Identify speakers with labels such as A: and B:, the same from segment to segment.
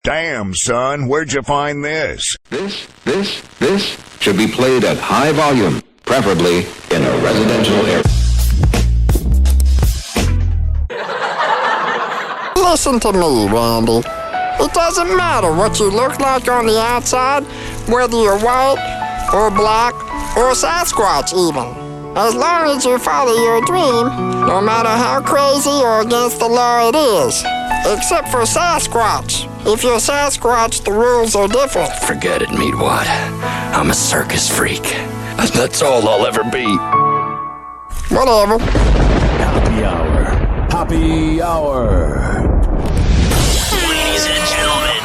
A: Damn, son, where'd you find this?
B: This should be played at high volume, preferably in a residential area.
C: Listen to me, Randy. It doesn't matter what you look like on the outside, whether you're white or black or Sasquatch even. As long as you follow your dream, no matter how crazy or against the law it is. Except for Sasquatch. If you're Sasquatch, the rules are different.
D: Forget it, Meatwad. I'm a circus freak. That's all I'll ever be.
C: Whatever.
E: Hoppe Hour. Hoppe Hour.
F: Ladies and gentlemen,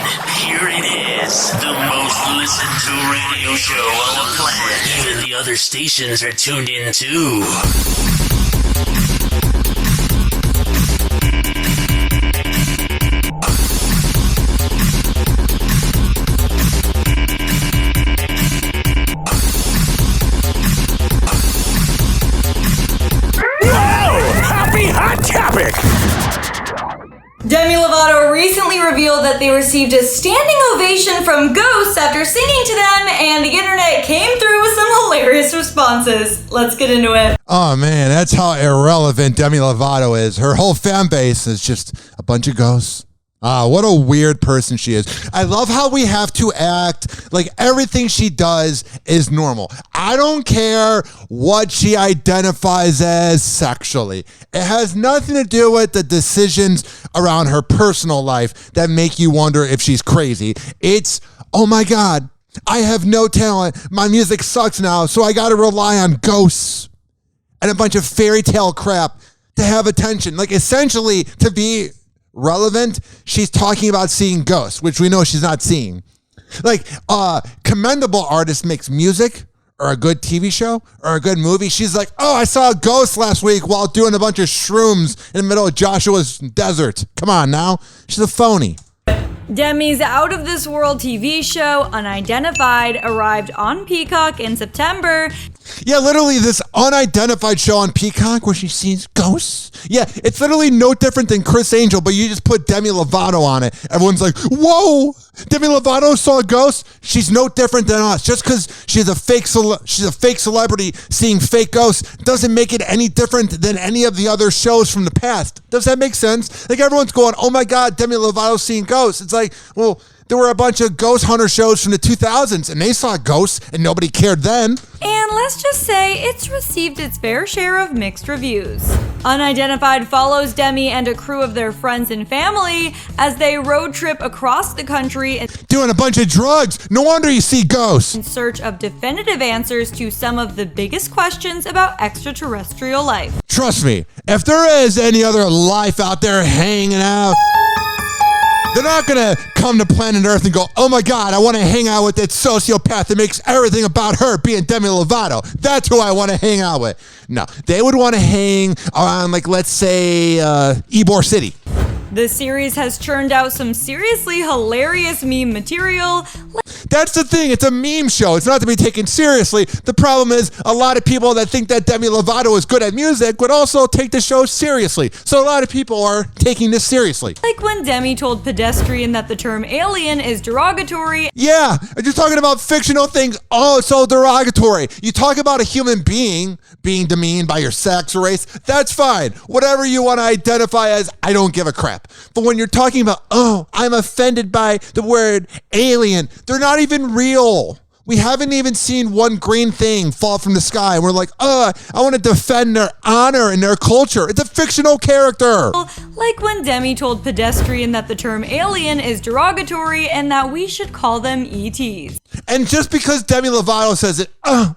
F: here it is. The most listened to radio show on the planet. Even the other stations are tuned in too.
E: Hot topic!
G: Demi Lovato recently revealed that they received a standing ovation from ghosts after singing to them, and the internet came through with some hilarious responses. Let's get into it.
H: Oh man, that's how irrelevant Demi Lovato is. Her whole fan base is just a bunch of ghosts. What a weird person she is. I love how we have to act like everything she does is normal. I don't care what she identifies as sexually. It has nothing to do with the decisions around her personal life that make you wonder if she's crazy. It's, oh my God, I have no talent. My music sucks now, so I got to rely on ghosts and a bunch of fairy tale crap to have attention. Like essentially to be relevant, she's talking about seeing ghosts, which we know she's not seeing. Like commendable artist makes music or a good TV show or a good movie. She's like, oh, I saw a ghost last week while doing a bunch of shrooms in the middle of Joshua's desert. Come on now. She's a phony.
G: Demi's Out of This World TV show, Unidentified, arrived on Peacock in September.
H: Yeah, literally this unidentified show on Peacock where she sees ghosts. Yeah, it's literally no different than Chris Angel, but you just put Demi Lovato on it. Everyone's like, whoa, Demi Lovato saw a ghost? She's no different than us. Just because she's a fake celebrity seeing fake ghosts doesn't make it any different than any of the other shows from the past. Does that make sense? Like everyone's going, oh my God, Demi Lovato seeing ghosts. It's like, well, there were a bunch of ghost hunter shows from the 2000s and they saw ghosts and nobody cared then.
G: And let's just say it's received its fair share of mixed reviews. Unidentified follows Demi and a crew of their friends and family as they road trip across the country
H: doing a bunch of drugs. No wonder you see ghosts.
G: In search of definitive answers to some of the biggest questions about extraterrestrial life.
H: Trust me, if there is any other life out there hanging out, they're not going to come to planet Earth and go, oh my God, I want to hang out with that sociopath that makes everything about her being Demi Lovato. That's who I want to hang out with. No, they would want to hang around, like, let's say, Ybor City.
G: The series has churned out some seriously hilarious meme material.
H: That's the thing. It's a meme show. It's not to be taken seriously. The problem is a lot of people that think that Demi Lovato is good at music would also take the show seriously. So a lot of people are taking this seriously.
G: Like when Demi told Pedestrian that the term alien is derogatory.
H: Yeah, you're talking about fictional things. Oh, it's so derogatory. You talk about a human being demeaned by your sex or race. That's fine. Whatever you want to identify as, I don't give a crap. But when you're talking about, oh, I'm offended by the word alien, they're not even real. We haven't even seen one green thing fall from the sky. And we're like, I want to defend their honor and their culture. It's a fictional character.
G: Like when Demi told Pedestrian that the term alien is derogatory and that we should call them ETs.
H: And just because Demi Lovato says it,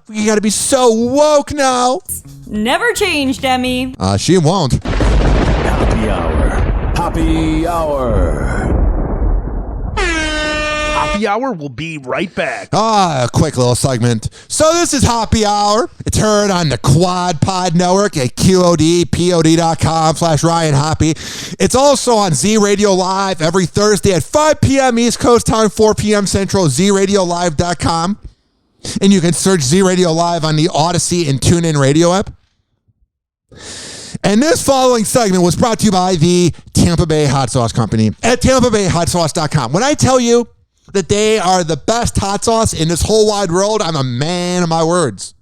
H: we gotta be so woke now.
G: Never change, Demi.
H: She won't.
E: Hoppe Hour. Hoppe Hour.
I: Hoppe Hour will be right back.
H: A quick little segment. So this is Hoppe Hour. It's heard on the Quad Pod Network at QODPOD.com/Ryan Hoppe. It's also on Z Radio Live every Thursday at 5 p.m. East Coast time, 4 p.m. Central, ZRadiolive.com. And you can search Z Radio Live on the Odyssey and TuneIn Radio app. And this following segment was brought to you by the Tampa Bay Hot Sauce Company at TampaBayHotSauce.com. When I tell you that they are the best hot sauce in this whole wide world, I'm a man of my words.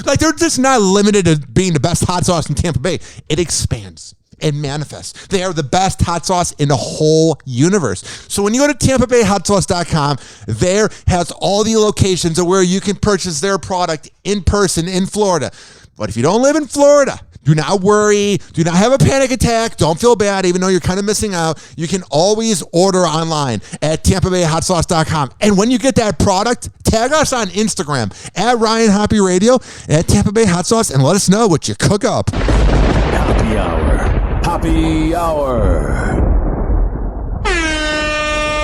H: Like, they're just not limited to being the best hot sauce in Tampa Bay. It expands and manifests. They are the best hot sauce in the whole universe. So when you go to TampaBayHotSauce.com, there has all the locations of where you can purchase their product in person in Florida. But if you don't live in Florida, do not worry. Do not have a panic attack. Don't feel bad, even though you're kind of missing out. You can always order online at TampaBayHotSauce.com. And when you get that product, tag us on Instagram at Ryan Hoppe Radio at Tampa Bay Hot Sauce and let us know what you cook up.
E: Happy Hour. Happy Hour.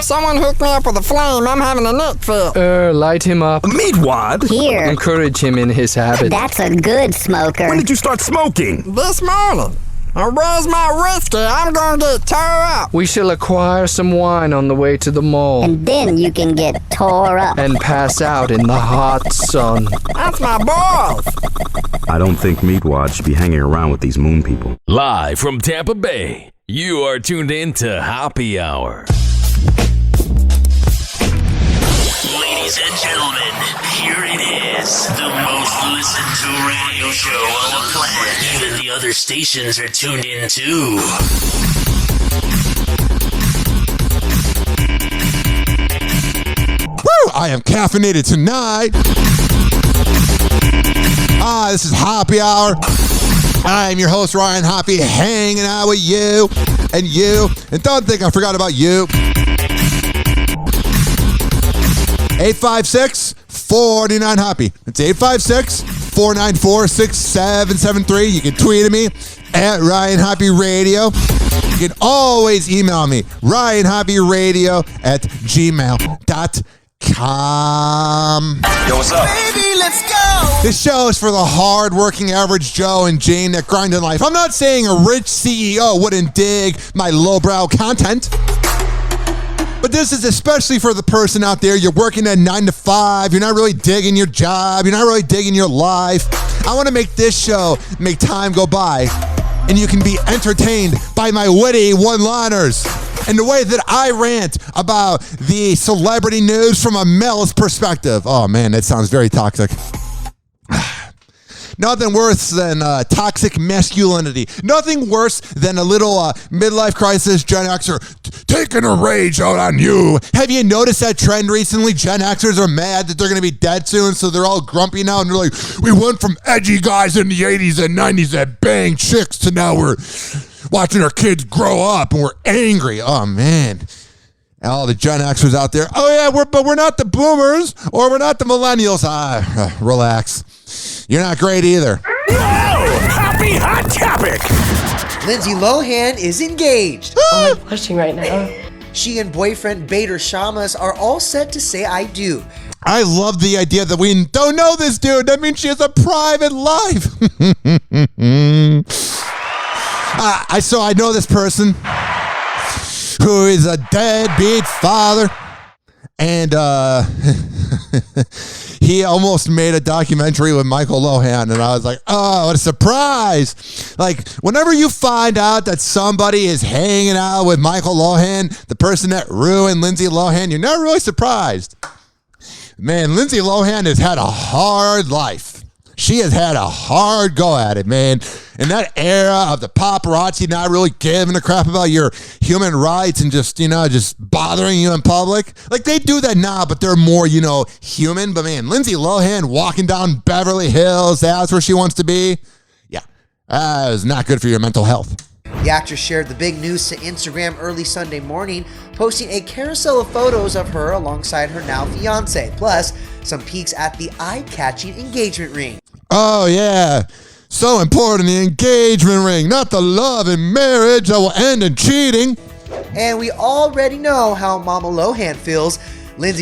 C: Someone hooked me up with a flame. I'm having a neck fit.
D: Light him up.
I: Meatwad?
J: Here.
D: Encourage him in his habit.
J: That's a good smoker.
I: When did you start smoking?
C: This morning. Where's my whiskey? I'm gonna get tore up.
D: We shall acquire some wine on the way to the mall.
J: And then you can get tore up.
D: And pass out in the hot sun.
C: That's my boy.
K: I don't think Meatwad should be hanging around with these moon people.
L: Live from Tampa Bay, you are tuned in to Hoppe Hour.
F: Ladies and gentlemen, here it is, the most listened to radio show on the planet. Even the other stations are tuned in too.
H: Woo! I am caffeinated tonight. This is Hoppe Hour. I am your host, Ryan Hoppe, hanging out with you. And don't think I forgot about you. 856-49-HOPPE. It's 856-494-6773. You can tweet at me at Ryan Hoppe Radio. You can always email me, RyanHoppeRadio at gmail.com.
M: Yo, what's up? Baby, let's go!
H: This show is for the hard-working average Joe and Jane that grind in life. I'm not saying a rich CEO wouldn't dig my lowbrow content. But this is especially for the person out there, you're working at 9 to 5, you're not really digging your job, you're not really digging your life. I want to make this show make time go by, and you can be entertained by my witty one-liners and the way that I rant about the celebrity news from a male's perspective. Oh man, that sounds very toxic. Nothing worse than toxic masculinity. Nothing worse than a little midlife crisis Gen Xer taking a rage out on you. Have you noticed that trend recently? Gen Xers are mad that they're going to be dead soon, so they're all grumpy now, and they're like, we went from edgy guys in the 80s and 90s that banged chicks to now we're watching our kids grow up and we're angry. Oh, man. All the Gen Xers out there, oh yeah, but we're not the boomers or we're not the millennials. Relax. You're not great either.
E: Whoa! Happy hot topic!
N: Lindsay Lohan is engaged.
O: I'm blushing right now.
N: She and boyfriend Bader Shamas are all set to say I do.
H: I love the idea that we don't know this dude. That means she has a private life. So I know this person who is a deadbeat father, and he almost made a documentary with Michael Lohan, and I was like, oh, what a surprise. Like, whenever you find out that somebody is hanging out with Michael Lohan, the person that ruined Lindsay Lohan, you're not really surprised. Man, Lindsay Lohan has had a hard life. She has had a hard go at it, man. In that era of the paparazzi not really giving a crap about your human rights and just bothering you in public. Like, they do that now, but they're more, human. But man, Lindsay Lohan walking down Beverly Hills, that's where she wants to be. Yeah, that is not good for your mental health.
N: The actress shared the big news to Instagram early Sunday morning, posting a carousel of photos of her alongside her now fiance, plus some peeks at the eye-catching engagement ring.
H: Oh, yeah. So important, the engagement ring, not the love and marriage that will end in cheating.
N: And we already know how Mama Lohan feels.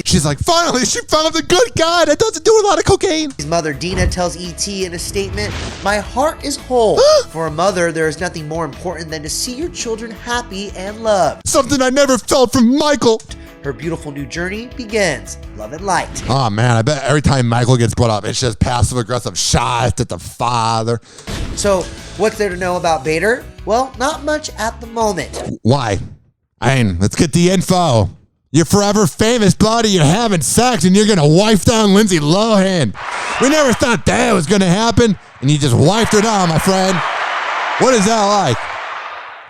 H: She's like, finally, she found the good guy that doesn't do a lot of cocaine.
N: His mother, Dina, tells E.T. in a statement, my heart is whole. For a mother, there is nothing more important than to see your children happy and loved.
H: Something I never felt from Michael.
N: Her beautiful new journey begins. Love and light.
H: Oh, man, I bet every time Michael gets brought up, it's just passive-aggressive shots at the father.
N: So, What's there to know about Bader? Well, not much at the moment.
H: Why? I mean, let's get the info. You're forever famous, buddy. You're having sex and you're going to wife down Lindsay Lohan. We never thought that was going to happen, and you just wifed her down, my friend. What is that like?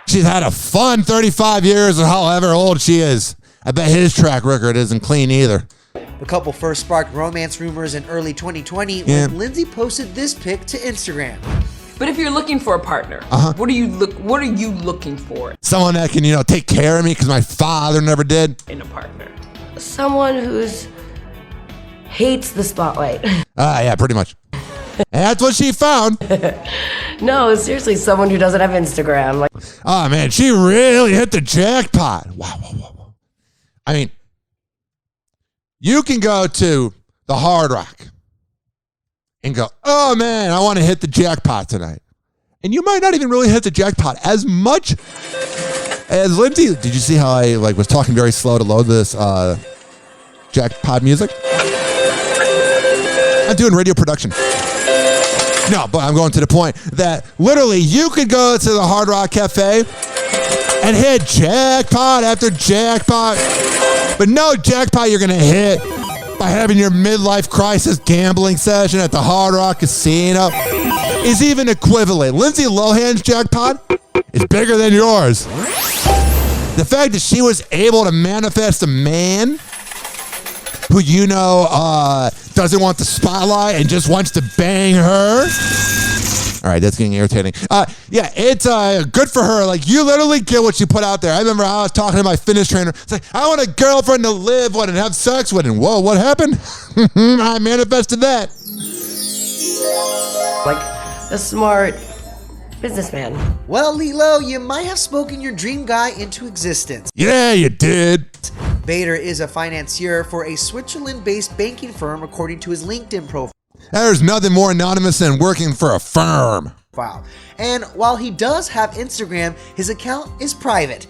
H: She's had a fun 35 years or however old she is. I bet his track record isn't clean either.
N: The couple first sparked romance rumors in early 2020 when Lindsay posted this pic to Instagram.
O: But if you're looking for a partner, what are you looking for?
H: Someone that can, take care of me because my father never did.
O: In a partner.
P: Someone who's hates the spotlight.
H: Yeah, pretty much. And that's what she found.
P: No, seriously, someone who doesn't have Instagram.
H: Oh, man, she really hit the jackpot. Wow. I mean, you can go to the Hard Rock and go, oh, man, I want to hit the jackpot tonight. And you might not even really hit the jackpot as much as Lindsay. Did you see how I was talking very slow to load this jackpot music? I'm doing radio production. No, but I'm going to the point that literally you could go to the Hard Rock Cafe and hit jackpot after jackpot. But no jackpot you're going to hit by having your midlife crisis gambling session at the Hard Rock Casino is even equivalent. Lindsay Lohan's jackpot is bigger than yours. The fact that she was able to manifest a man who doesn't want the spotlight and just wants to bang her. All right, that's getting irritating. It's good for her. You literally get what you put out there. I remember I was talking to my fitness trainer. It's like, I want a girlfriend to live with and have sex with. And whoa, what happened? I manifested that.
P: A smart businessman.
N: Well, Lilo, you might have spoken your dream guy into existence.
H: Yeah, you did.
N: Bader is a financier for a Switzerland-based banking firm, according to his LinkedIn profile.
H: There's nothing more anonymous than working for a firm.
N: Wow. And while he does have Instagram, his account is private.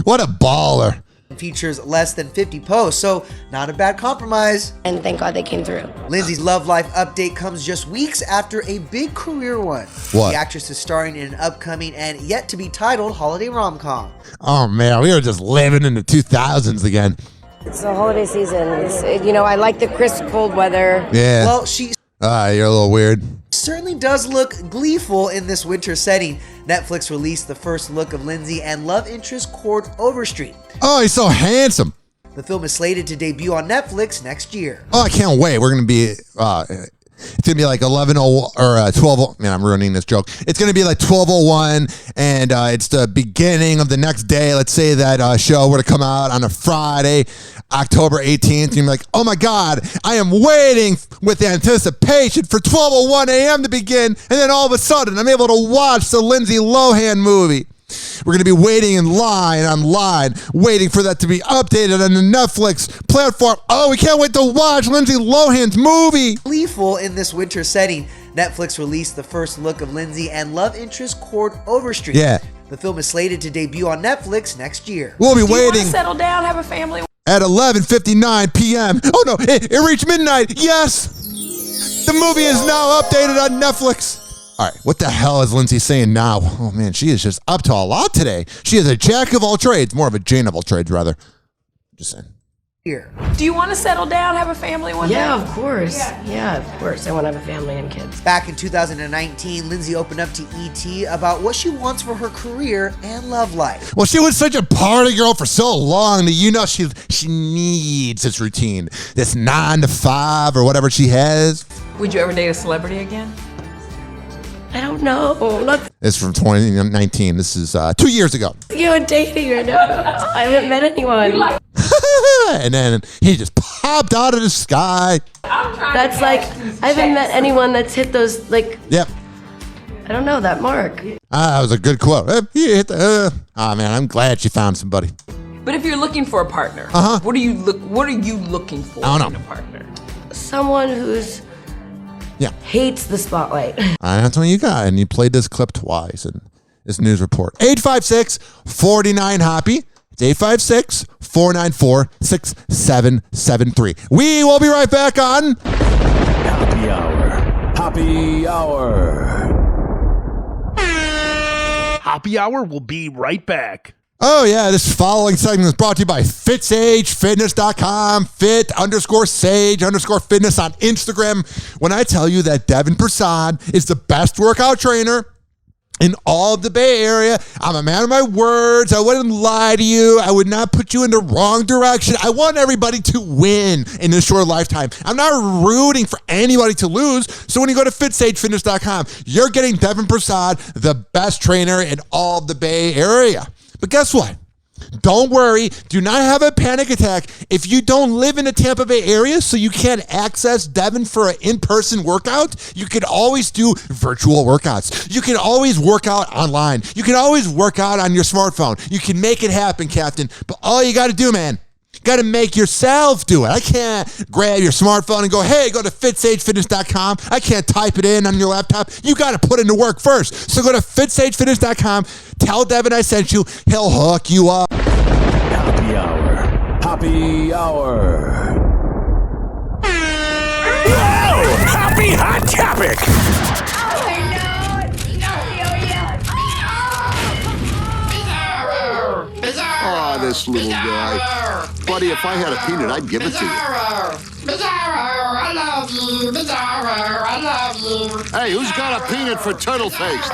H: What a baller.
N: Features less than 50 posts, so not a bad compromise.
P: And thank God they came through.
N: Lindsay's love life update comes just weeks after a big career one.
H: What?
N: The actress is starring in an upcoming and yet to be titled holiday rom-com.
H: Oh man, we were just living in the 2000s again.
P: It's the holiday season. I like the crisp cold weather.
H: Yeah.
N: Well, she
H: you're a little weird.
N: Certainly does look gleeful in this winter setting. Netflix released the first look of Lindsay and love interest Cord Overstreet.
H: Oh, he's so handsome.
N: The film is slated to debut on Netflix next year.
H: Oh, I can't wait. We're going to be, it's going to be 11:00 or 12:00. Man, I'm ruining this joke. It's going to be 12:01, and it's the beginning of the next day. Let's say that show were to come out on a Friday, October 18th. And you're like, oh my God, I am waiting with anticipation for 12:01 a.m. to begin. And then all of a sudden, I'm able to watch the Lindsay Lohan movie. We're going to be waiting in line online, waiting for that to be updated on the Netflix platform. Oh, we can't wait to watch Lindsay Lohan's movie.
N: Gleeful in this winter setting, Netflix released the first look of Lindsay and love interest Cord Overstreet.
H: Yeah.
N: The film is slated to debut on Netflix next year.
H: We'll be
O: Do you
H: waiting.
O: want to settle down, have a family?
H: At 11:59 p.m. Oh no, it reached midnight. Yes. The movie is now updated on Netflix. All right, what the hell is Lindsay saying now? Oh, man, she is just up to a lot today. She is a jack of all trades, more of a Jane of all trades, rather. Just saying.
N: Here.
O: Do you want to settle down, have a family one day?
P: Yeah, of course. Yeah, of course. I want to have a family and kids.
N: Back in 2019, Lindsay opened up to ET about what she wants for her career and love life.
H: Well, she was such a party girl for so long that she needs this routine, this 9 to 5 or whatever she has.
O: Would you ever date a celebrity again?
P: I don't know.
H: It's from 2019. This is 2 years ago.
P: You're dating right now. I haven't met anyone.
H: And then he just popped out of the sky.
P: That's I haven't met anyone that's hit those,
H: Yep.
P: I don't know, that mark.
H: That was a good quote. He hit the, man, I'm glad she found somebody.
O: But if you're looking for a partner, what are you looking for
H: I don't
O: in
H: know.
O: a partner?
P: Someone who's hates the spotlight.
H: That's what you got. And you played this clip twice in this news report. 856-49-HOPPE. It's 856-494-6773. We will be right back on
E: Hoppe Hour. Hoppe Hour.
Q: Hoppe Hour will be right back.
H: Oh, yeah, this following segment is brought to you by FitSageFitness.com, fit_sage_fitness on Instagram. When I tell you that Devin Prasad is the best workout trainer in all of the Bay Area, I'm a man of my words. I wouldn't lie to you. I would not put you in the wrong direction. I want everybody to win in this short lifetime. I'm not rooting for anybody to lose. So when you go to FitSageFitness.com, you're getting Devin Prasad, the best trainer in all of the Bay Area. But guess what? Don't worry. Do not have a panic attack if you don't live in the Tampa Bay area, so you can't access Devin for an in-person workout. You can always do virtual workouts. You can always work out online. You can always work out on your smartphone. You can make it happen, Captain. But all you got to do, man, got to make yourself do it. I can't grab your smartphone and go, hey, go to FitSageFitness.com. I can't type it in on your laptop. You got to put in the work first. So go to FitSageFitness.com. Tell Devin I sent you. He'll hook you up.
E: Hoppe Hour. Hoppe Hour.
Q: Whoa! Hoppe Hot Topic!
R: Oh, this little guy. Buddy, if I had a peanut, I'd give it to you.
C: Bizarro, I love you. Bizarro, I love you.
R: Hey, who's got a peanut for turtle face?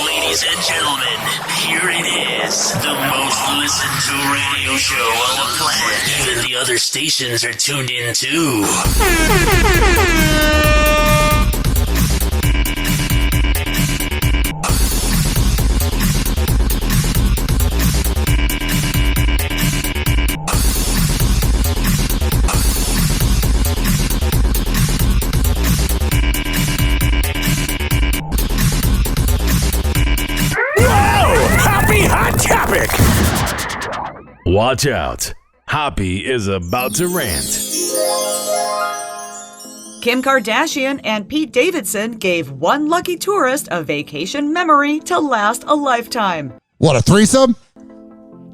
F: Ladies and gentlemen, here it is, the most listened to radio show on the planet. Even the other stations are tuned in too.
Q: Hot Topic!
L: Watch out. Hoppe is about to rant.
S: Kim Kardashian and Pete Davidson gave one lucky tourist a vacation memory to last a lifetime.
H: What, a threesome?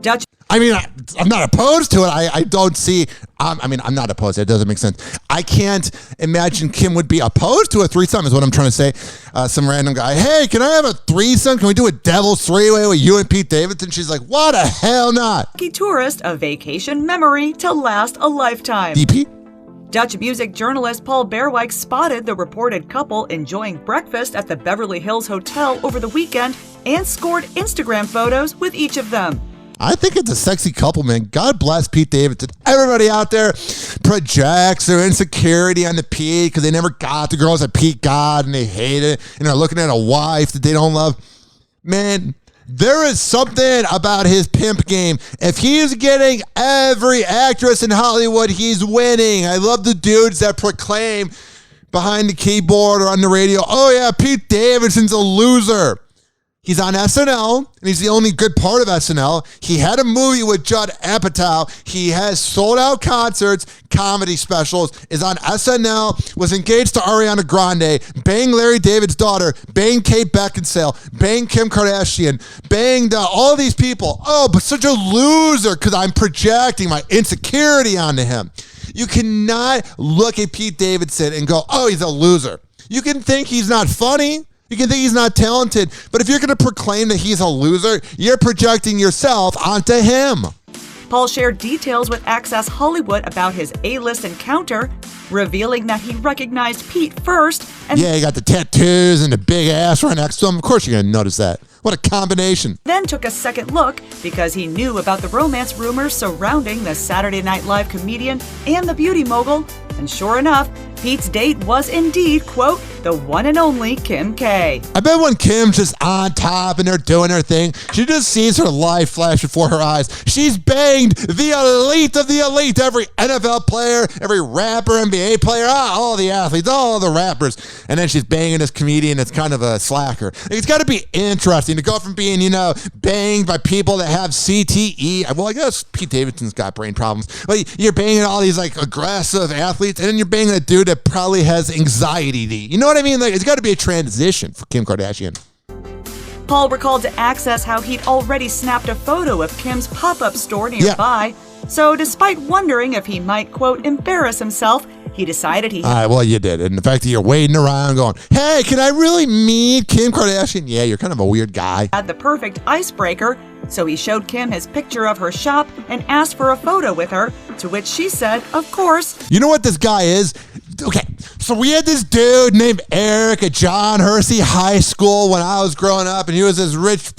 S: Dutch.
H: I mean, I'm not opposed to it. I don't see, I'm not opposed. It doesn't make sense. I can't imagine Kim would be opposed to a threesome is what I'm trying to say. Some random guy, hey, can I have a threesome? Can we do a devil's three-way with you and Pete Davidson? She's like, what the hell not?
S: Lucky tourist a vacation memory to last a lifetime.
H: DP?
S: Dutch music journalist Paul Berwijk spotted the reported couple enjoying breakfast at the Beverly Hills Hotel over the weekend and scored Instagram photos with each of them.
H: I think it's a sexy couple, man. God bless Pete Davidson. Everybody out there projects their insecurity on the Pete because they never got the girls that Pete got and they hate it and they're looking at a wife that they don't love. Man, there is something about his pimp game. If he's getting every actress in Hollywood, he's winning. I love the dudes that proclaim behind the keyboard or on the radio, oh yeah, Pete Davidson's a loser. He's on SNL, and he's the only good part of SNL. He had a movie with Judd Apatow. He has sold out concerts, comedy specials, is on SNL, was engaged to Ariana Grande, banged Larry David's daughter, banged Kate Beckinsale, banged Kim Kardashian, banged all these people. Oh, but such a loser because I'm projecting my insecurity onto him. You cannot look at Pete Davidson and go, oh, he's a loser. You can think he's not funny. You can think he's not talented, but if you're going to proclaim that he's a loser, you're projecting yourself onto him.
S: Paul shared details with Access Hollywood about his A-list encounter, revealing that he recognized Pete first. And
H: yeah, he got the tattoos and the big ass right next to him. Of course you're going to notice that. What a combination.
S: Then took a second look because he knew about the romance rumors surrounding the Saturday Night Live comedian and the beauty mogul. And sure enough, Pete's date was indeed, quote, the one and only Kim K.
H: I bet when Kim's just on top and they're doing her thing, she just sees her life flash before her eyes. She's banged the elite of the elite. Every NFL player, every rapper, NBA player, all the athletes, all the rappers. And then she's banging this comedian that's kind of a slacker. It's got to be interesting to go from being, banged by people that have CTE. Well, I guess Pete Davidson's got brain problems. But you're banging all these aggressive athletes, and then you're banging a dude that probably has anxiety. You know what I mean? It's got to be a transition for Kim Kardashian.
S: Paul recalled to Access how he'd already snapped a photo of Kim's pop-up store nearby. Yeah. So despite wondering if he might, quote, embarrass himself, He decided he
H: All right, well, you did. And the fact that you're waiting around going, hey, can I really meet Kim Kardashian? Yeah, you're kind of a weird guy.
S: had the perfect icebreaker, so he showed Kim his picture of her shop and asked for a photo with her, to which she said, of course.
H: You know what this guy is? Okay, so we had this dude named Eric at John Hersey High School when I was growing up, and he was this rich,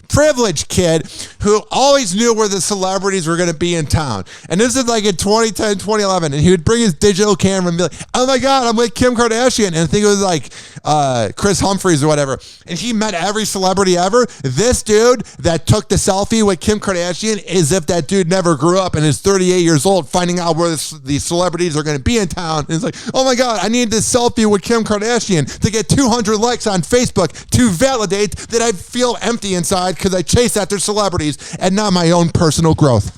H: privileged kid who always knew where the celebrities were going to be in town. And this is like in 2010, 2011. And he would bring his digital camera and be like, oh my God, I'm with Kim Kardashian. And I think it was like Chris Humphries or whatever. And he met every celebrity ever. This dude that took the selfie with Kim Kardashian is if that dude never grew up and is 38 years old finding out where these celebrities are going to be in town. And it's like, oh my God, I need this selfie with Kim Kardashian to get 200 likes on Facebook to validate that I feel empty inside because I chase after celebrities and not my own personal growth.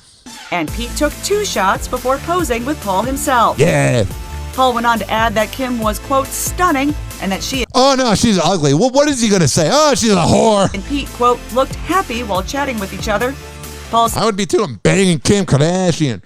S: And Pete took 2 shots before posing with Paul himself.
H: Yeah.
S: Paul went on to add that Kim was, quote, stunning, and that she...
H: Oh, no, she's ugly. Well, what is he going to say? Oh, she's a whore.
S: And Pete, quote, looked happy while chatting with each other. Paul said,
H: I would be too. I'm banging Kim Kardashian.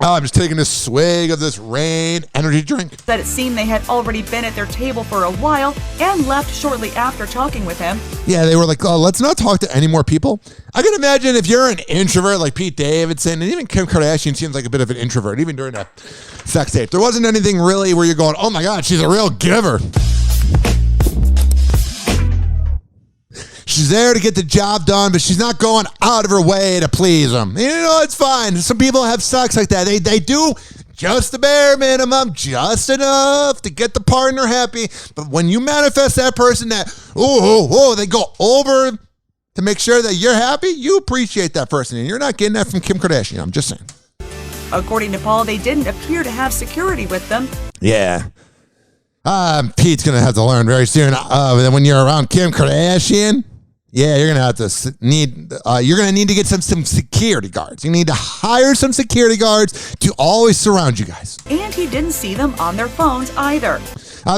H: Oh, I'm just taking a swig of this Rain energy drink.
S: That it seemed they had already been at their table for a while and left shortly after talking with him.
H: Yeah, they were like, oh, let's not talk to any more people. I can imagine if you're an introvert like Pete Davidson, and even Kim Kardashian seems like a bit of an introvert, even during that sex tape. There wasn't anything really where you're going, oh my God, she's a real giver. She's there to get the job done, but she's not going out of her way to please them. You know, it's fine. Some people have sex like that. They do just the bare minimum, just enough to get the partner happy. But when you manifest that person that, they go over to make sure that you're happy, you appreciate that person. And you're not getting that from Kim Kardashian. I'm just saying.
S: According to Paul, they didn't appear to have security with them.
H: Yeah. Pete's going to have to learn very soon. When you're around Kim Kardashian, yeah, you're gonna have to need to get some security guards. You need to hire some security guards to always surround you guys.
S: And he didn't see them on their phones either.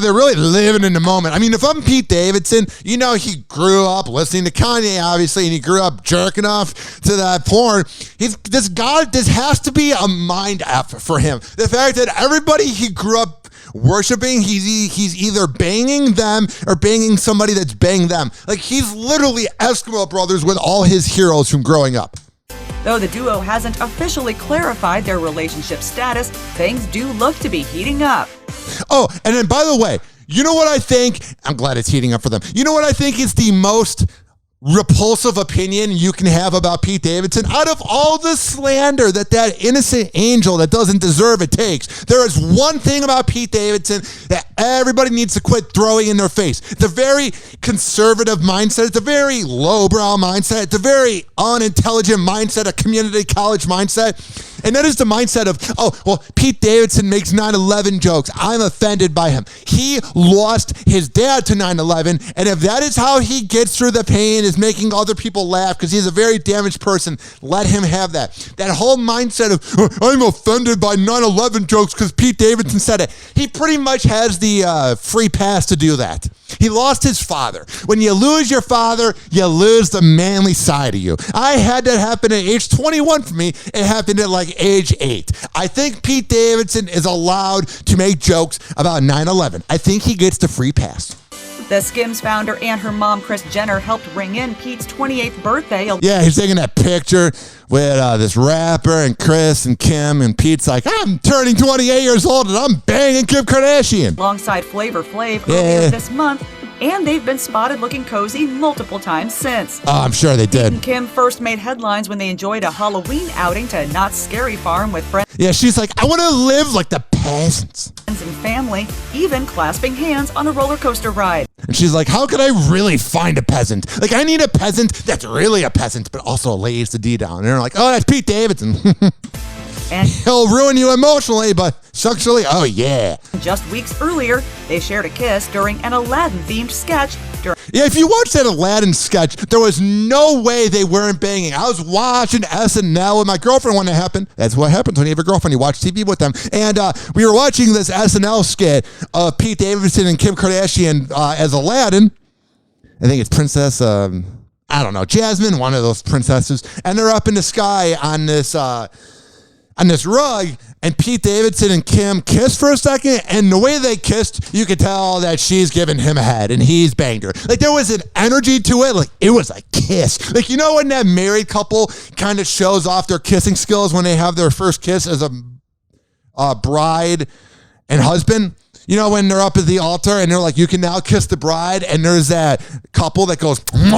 H: They're really living in the moment. I mean, if I'm Pete Davidson, you know, he grew up listening to Kanye, obviously, and he grew up jerking off to that porn. This has to be a mind F for him. The fact that everybody he grew up worshiping, he's either banging them or banging somebody that's banging them. Like, he's literally Eskimo Brothers with all his heroes from growing up.
S: Though the duo hasn't officially clarified their relationship status, things do look to be heating up.
H: Oh, and then by the way, you know what I think? I'm glad it's heating up for them. You know what I think is the most repulsive opinion you can have about Pete Davidson? Out of all the slander that innocent angel that doesn't deserve it takes, there is one thing about Pete Davidson that everybody needs to quit throwing in their face. It's a very conservative mindset. It's a very lowbrow mindset. It's a very unintelligent mindset, a community college mindset. And that is the mindset of, Pete Davidson makes 9/11 jokes. I'm offended by him. He lost his dad to 9/11, and if that is how he gets through the pain, is making other people laugh because he's a very damaged person, let him have that. That whole mindset of, I'm offended by 9/11 jokes because Pete Davidson said it. He pretty much has the free pass to do that. He lost his father. When you lose your father, you lose the manly side of you. I had that happen at age 21 for me. It happened at like age 8. I think Pete Davidson is allowed to make jokes about 9/11. I think he gets the free pass.
S: The Skims founder and her mom, Kris Jenner, helped ring in Pete's 28th birthday.
H: Yeah, he's taking that picture with this rapper and Chris and Kim, and Pete's like, I'm turning 28 years old and I'm banging Kim Kardashian.
S: Alongside Flavor Flav earlier this month, and they've been spotted looking cozy multiple times since.
H: Oh, I'm sure they did.
S: Pete and Kim first made headlines when they enjoyed a Halloween outing to Knott's Scary Farm with friends.
H: Yeah, she's like, I want to live like the peasants.
S: And family, even clasping hands on a roller coaster ride.
H: And she's like, how could I really find a peasant? Like, I need a peasant that's really a peasant, but also lays the D down. And they're like, oh, that's Pete Davidson.
S: And
H: he'll ruin you emotionally, but sexually, oh yeah.
S: Just weeks earlier, they shared a kiss during an Aladdin-themed sketch.
H: Yeah, if you watched that Aladdin sketch, there was no way they weren't banging. I was watching SNL with my girlfriend when it happened. That's what happens when you have a girlfriend. You watch TV with them. And we were watching this SNL skit of Pete Davidson and Kim Kardashian as Aladdin. I think it's Princess, I don't know, Jasmine, one of those princesses. And they're up in the sky on this on this rug, and Pete Davidson and Kim kissed for a second, and the way they kissed, you could tell that she's giving him a head and he's banged her. Like, there was an energy to it. Like, it was a kiss. Like, you know when that married couple kind of shows off their kissing skills when they have their first kiss as a bride and husband? You know, when they're up at the altar and they're like, you can now kiss the bride, and there's that couple that goes, and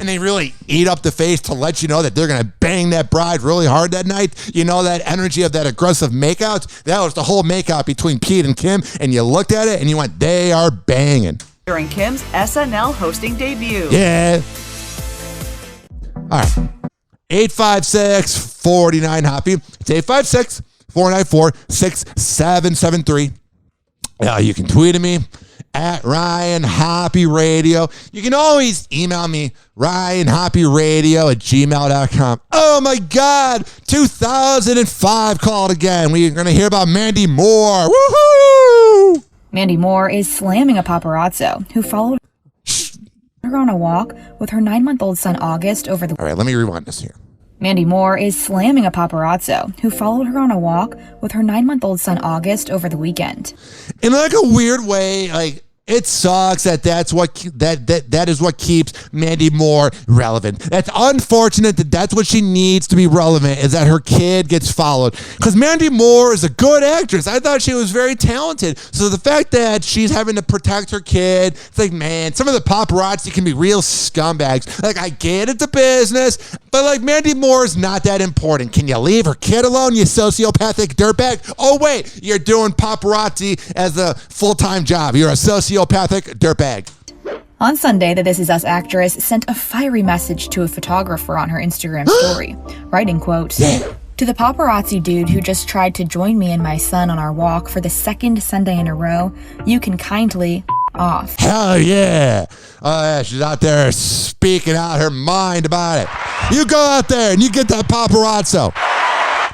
H: they really eat up the face to let you know that they're going to bang that bride really hard that night. You know, that energy of that aggressive makeout? That was the whole makeout between Pete and Kim, and you looked at it and you went, they are banging.
S: During Kim's SNL hosting debut.
H: Yeah. All right. 856-49-HOPPY. It's 856-494-6773. You can tweet at me at Ryan Hoppe Radio. You can always email me, RyanHoppeRadio@gmail.com. Oh my God, 2005 called again. We're going to hear about Mandy Moore. Woohoo!
T: Mandy Moore is slamming a paparazzo who followed her on a walk with her 9-month-old son August over the...
H: All right, let me rewind this here.
T: Mandy Moore is slamming a paparazzo who followed her on a walk with her 9-month-old son August over the weekend.
H: In like a weird way, like, it sucks that that is what keeps Mandy Moore relevant. That's unfortunate that's what she needs to be relevant, is that her kid gets followed. Because Mandy Moore is a good actress. I thought she was very talented. So the fact that she's having to protect her kid, it's like, man, some of the paparazzi can be real scumbags. Like, I get it's a business, but like, Mandy Moore is not that important. Can you leave her kid alone, you sociopathic dirtbag? Oh wait, you're doing paparazzi as a full-time job. You're a sociopathic dirtbag.
T: On Sunday, the This Is Us actress sent a fiery message to a photographer on her Instagram story, writing, quote, "To the paparazzi dude who just tried to join me and my son on our walk for the second Sunday in a row, you can kindly off."
H: Hell yeah. She's out there speaking out her mind about it. You go out there and you get that paparazzo.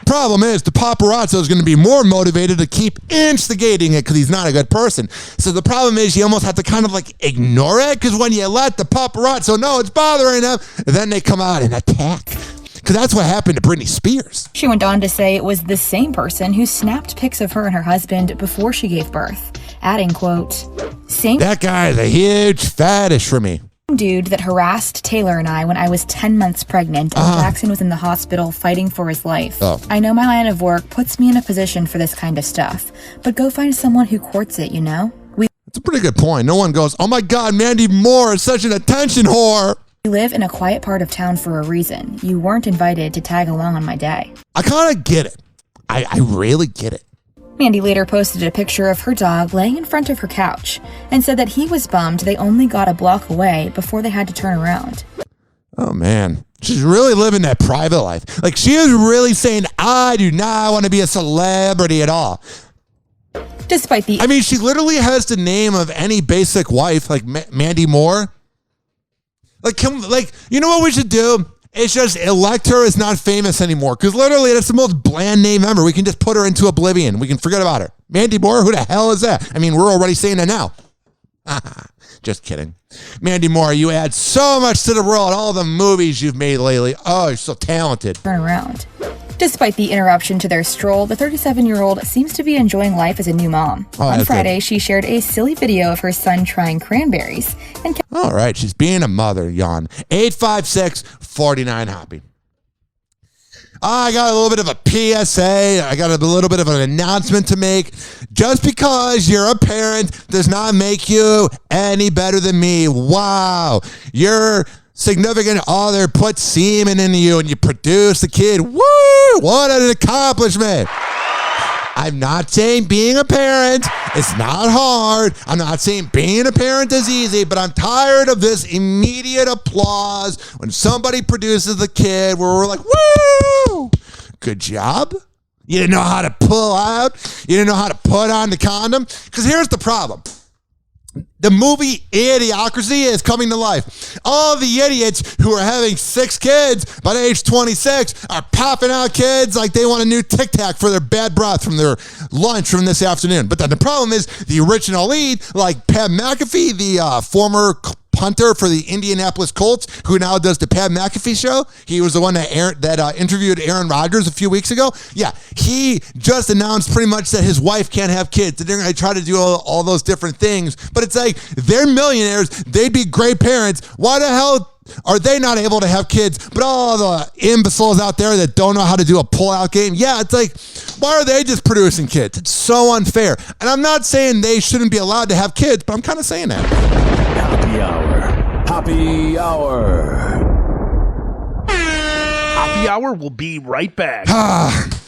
H: Problem is, the paparazzo is going to be more motivated to keep instigating it because he's not a good person. So the problem is, you almost have to kind of like ignore it, because when you let the paparazzo know it's bothering them, then they come out and attack. Because that's what happened to Britney Spears.
T: She went on to say it was the same person who snapped pics of her and her husband before she gave birth, adding, quote, "Same
H: that guy is a huge fetish for me.
T: Dude that harassed Taylor and I when I was 10 months pregnant and Jackson was in the hospital fighting for his life. I know my line of work puts me in a position for this kind of stuff, but go find someone who courts it, you know?
H: That's a pretty good point. No one goes, oh my God, Mandy Moore is such an attention whore.
T: We live in a quiet part of town for a reason. You weren't invited to tag along on my day.
H: I kind of get it. I really get it.
T: Mandy later posted a picture of her dog laying in front of her couch and said that he was bummed they only got a block away before they had to turn around.
H: Oh man, she's really living that private life. Like, she is really saying, I do not want to be a celebrity at all.
T: Despite the...
H: I mean, she literally has the name of any basic wife, like Mandy Moore. Like, you know what we should do? It's just elect her as not famous anymore, because literally that's the most bland name ever. We can just put her into oblivion. We can forget about her. Mandy Moore, who the hell is that? I mean, we're already saying that now. Just kidding. Mandy Moore, you add so much to the world, all the movies you've made lately. Oh, you're so talented.
T: Turn around. Despite the interruption to their stroll, the 37-year-old seems to be enjoying life as a new mom. On Friday, she shared a silly video of her son trying cranberries. And
H: all right, she's being a mother, yawn. 856-49-HOPPY. I got a little bit of a PSA. I got a little bit of an announcement to make. Just because you're a parent does not make you any better than me. Wow. Your significant other put semen into you and you produce a kid. Woo! What an accomplishment. I'm not saying being a parent is not hard. I'm not saying being a parent is easy, but I'm tired of this immediate applause when somebody produces a kid where we're like, woo! Good job. You didn't know how to pull out. You didn't know how to put on the condom. Because here's the problem. The movie Idiocracy is coming to life. All the idiots who are having 6 kids by age 26 are popping out kids like they want a new Tic Tac for their bad breath from their lunch from this afternoon. But then the problem is the original lead, like Pat McAfee, the former punter for the Indianapolis Colts, who now does the Pat McAfee show. He was the one that interviewed Aaron Rodgers a few weeks ago. Yeah, he just announced pretty much that his wife can't have kids. They're going to try to do all those different things. But it's like, they're millionaires. They'd be great parents. Why the hell are they not able to have kids? But all the imbeciles out there that don't know how to do a pull-out game, yeah, it's like, why are they just producing kids? It's so unfair. And I'm not saying they shouldn't be allowed to have kids, but I'm kind of saying that.
E: Happy Hour. Happy Hour.
Q: Hoppe Hour will be right back.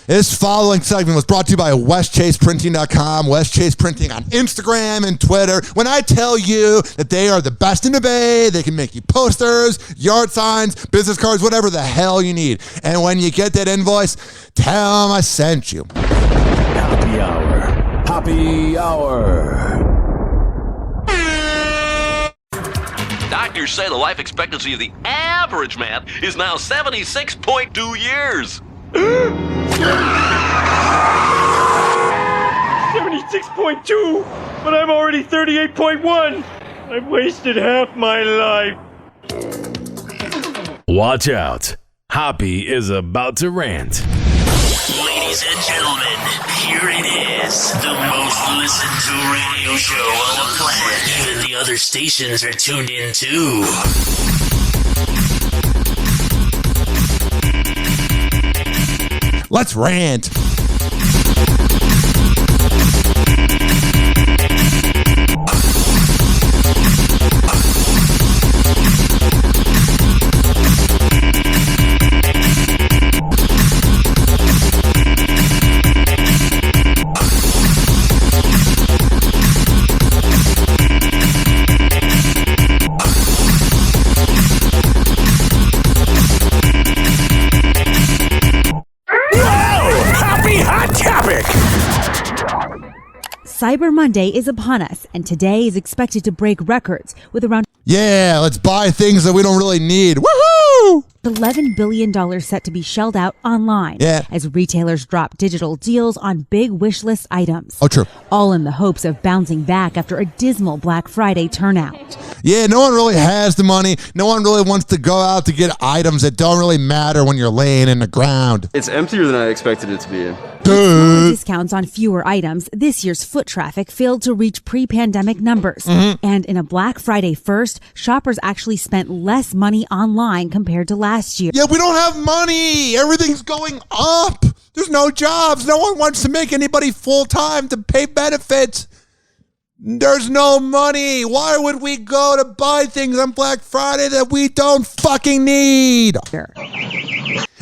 H: This following segment was brought to you by WestChasePrinting.com, West Chase Printing on Instagram and Twitter. When I tell you that they are the best in the Bay, they can make you posters, yard signs, business cards, whatever the hell you need. And when you get that invoice, tell them I sent you.
E: Happy Hour. Happy Hour.
U: Doctors say the life expectancy of the average man is now 76.2 years.
V: 76.2, but I'm already 38.1. I've wasted half my life.
L: Watch out. Hoppe is about to rant.
F: Ladies and gentlemen, here it is. The most listened to radio show on the planet. Even the other stations are tuned in too.
H: Let's rant.
W: Cyber Monday is upon us, and today is expected to break records with around
H: let's buy things that we don't really need. Woohoo!
W: $11 billion set to be shelled out online as retailers drop digital deals on big wish list items.
H: Oh, true.
W: All in the hopes of bouncing back after a dismal Black Friday turnout.
H: Yeah, no one really has the money. No one really wants to go out to get items that don't really matter when you're laying in the ground.
X: It's emptier than I expected it to be.
W: With discounts on fewer items, this year's foot traffic failed to reach pre-pandemic numbers. And in a Black Friday first, shoppers actually spent less money online compared to last year.
H: Yeah, we don't have money. Everything's going up. There's no jobs. No one wants to make anybody full-time to pay benefits. There's no money. Why would we go to buy things on Black Friday that we don't fucking need?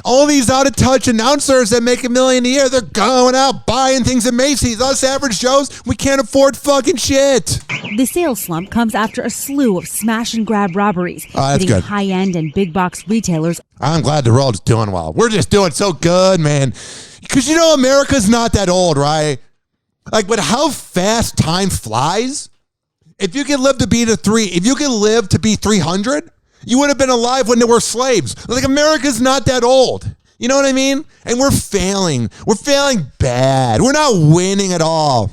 H: All these out-of-touch announcers that make $1 million a year, they're going out buying things at Macy's. Us average Joes, we can't afford fucking shit.
W: The sales slump comes after a slew of smash-and-grab robberies hitting
H: good.
W: high-end and big-box retailers.
H: I'm glad the world's doing well. We're just doing so good, man. Because, you know, America's not that old, right? Like, but how fast time flies. If you could live to be 300, you would have been alive when there were slaves. Like, America's not that old. You know what I mean? And we're failing. We're failing bad. We're not winning at all.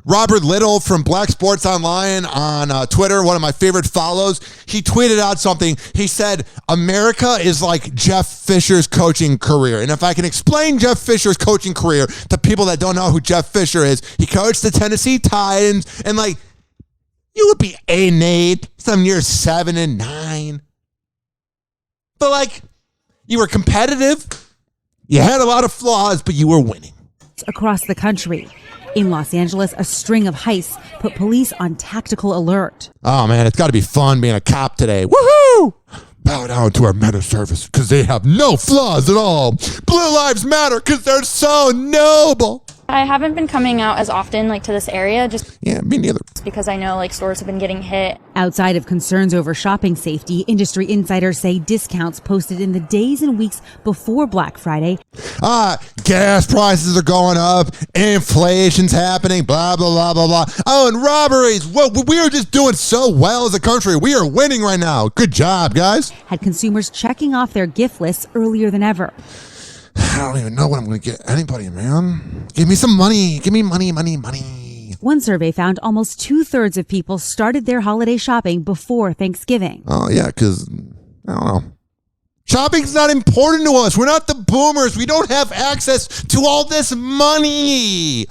H: Robert Little from Black Sports Online on Twitter, one of my favorite follows, he tweeted out something. He said, America is like Jeff Fisher's coaching career. And if I can explain Jeff Fisher's coaching career to people that don't know who Jeff Fisher is, he coached the Tennessee Titans, and like, you would be 8-8, some years 7-9. But like, you were competitive. You had a lot of flaws, but you were winning.
W: Across the country. In Los Angeles, a string of heists put police on tactical alert.
H: Oh, man, it's got to be fun being a cop today. Woohoo! Bow down to our meta service because they have no flaws at all. Blue lives matter because they're so noble.
Y: I haven't been coming out as often, like, to this area.
H: Yeah, me neither.
Y: Because I know, like, stores have been getting hit.
W: Outside of concerns over shopping safety, industry insiders say discounts posted in the days and weeks before Black Friday.
H: Gas prices are going up. Inflation's happening. Blah, blah, blah, blah, blah. Oh, and robberies. Well, we are just doing so well as a country. We are winning right now. Good job, guys.
W: Had consumers checking off their gift lists earlier than ever.
H: I don't even know what I'm going to get anybody, man. Give me some money. Give me money, money, money.
W: One survey found almost 2/3 of people started their holiday shopping before Thanksgiving.
H: Oh, yeah, because, I don't know. Shopping's not important to us. We're not the boomers. We don't have access to all this money.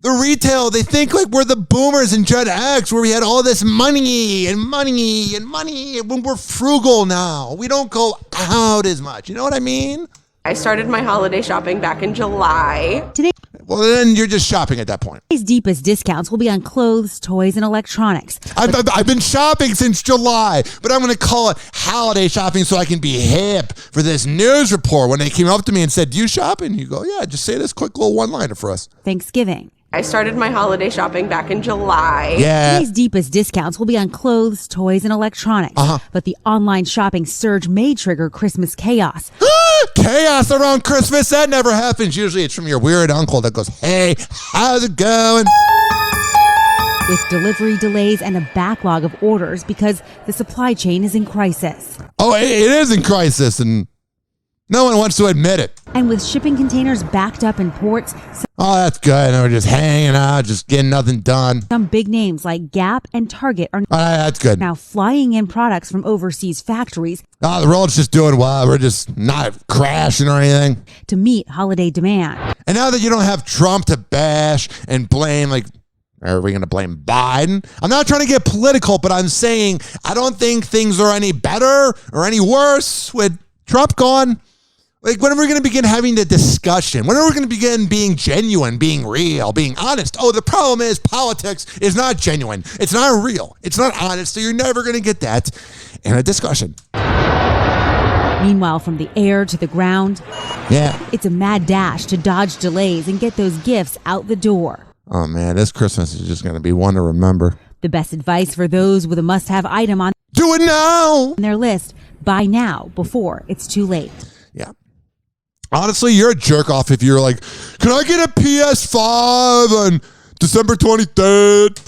H: The retail, they think like we're the boomers in Gen X where we had all this money and money and money. When we're frugal now, we don't go out as much. You know what I mean?
A: I started my holiday shopping back in July.
W: Today,
H: well, then you're just shopping at that point.
W: Today's deepest discounts will be on clothes, toys, and electronics.
H: I've been shopping since July, but I'm going to call it holiday shopping so I can be hip for this news report. When they came up to me and said, "Do you shop?" And you go, "Yeah, just say this quick little one-liner for us."
W: Thanksgiving.
A: I started my holiday shopping back in July.
H: Yeah.
W: Today's deepest discounts will be on clothes, toys, and electronics. But the online shopping surge may trigger Christmas chaos.
H: Chaos around Christmas? That never happens. Usually it's from your weird uncle that goes, "Hey, how's it going?"
W: With delivery delays and a backlog of orders because the supply chain is in crisis.
H: Oh, it is in crisis, and no one wants to admit it.
W: And with shipping containers backed up in ports.
H: Oh, that's good. And we're just hanging out, just getting nothing done.
W: Some big names like Gap and Target are
H: that's good.
W: Now flying in products from overseas factories.
H: Oh, the world's just doing well. We're just not crashing or anything.
W: To meet holiday demand.
H: And now that you don't have Trump to bash and blame, like, are we going to blame Biden? I'm not trying to get political, but I'm saying I don't think things are any better or any worse with Trump gone. Like, when are we going to begin having the discussion? When are we going to begin being genuine, being real, being honest? Oh, the problem is politics is not genuine. It's not real. It's not honest, so you're never going to get that in a discussion.
W: Meanwhile, from the air to the ground, it's a mad dash to dodge delays and get those gifts out the door.
H: Oh, man, this Christmas is just going to be one to remember.
W: The best advice for those with a must-have item on
H: do it now!
W: Their list, buy now before it's too late.
H: Yeah. Honestly, you're a jerk off if you're like, "Can I get a PS5 on December 23rd?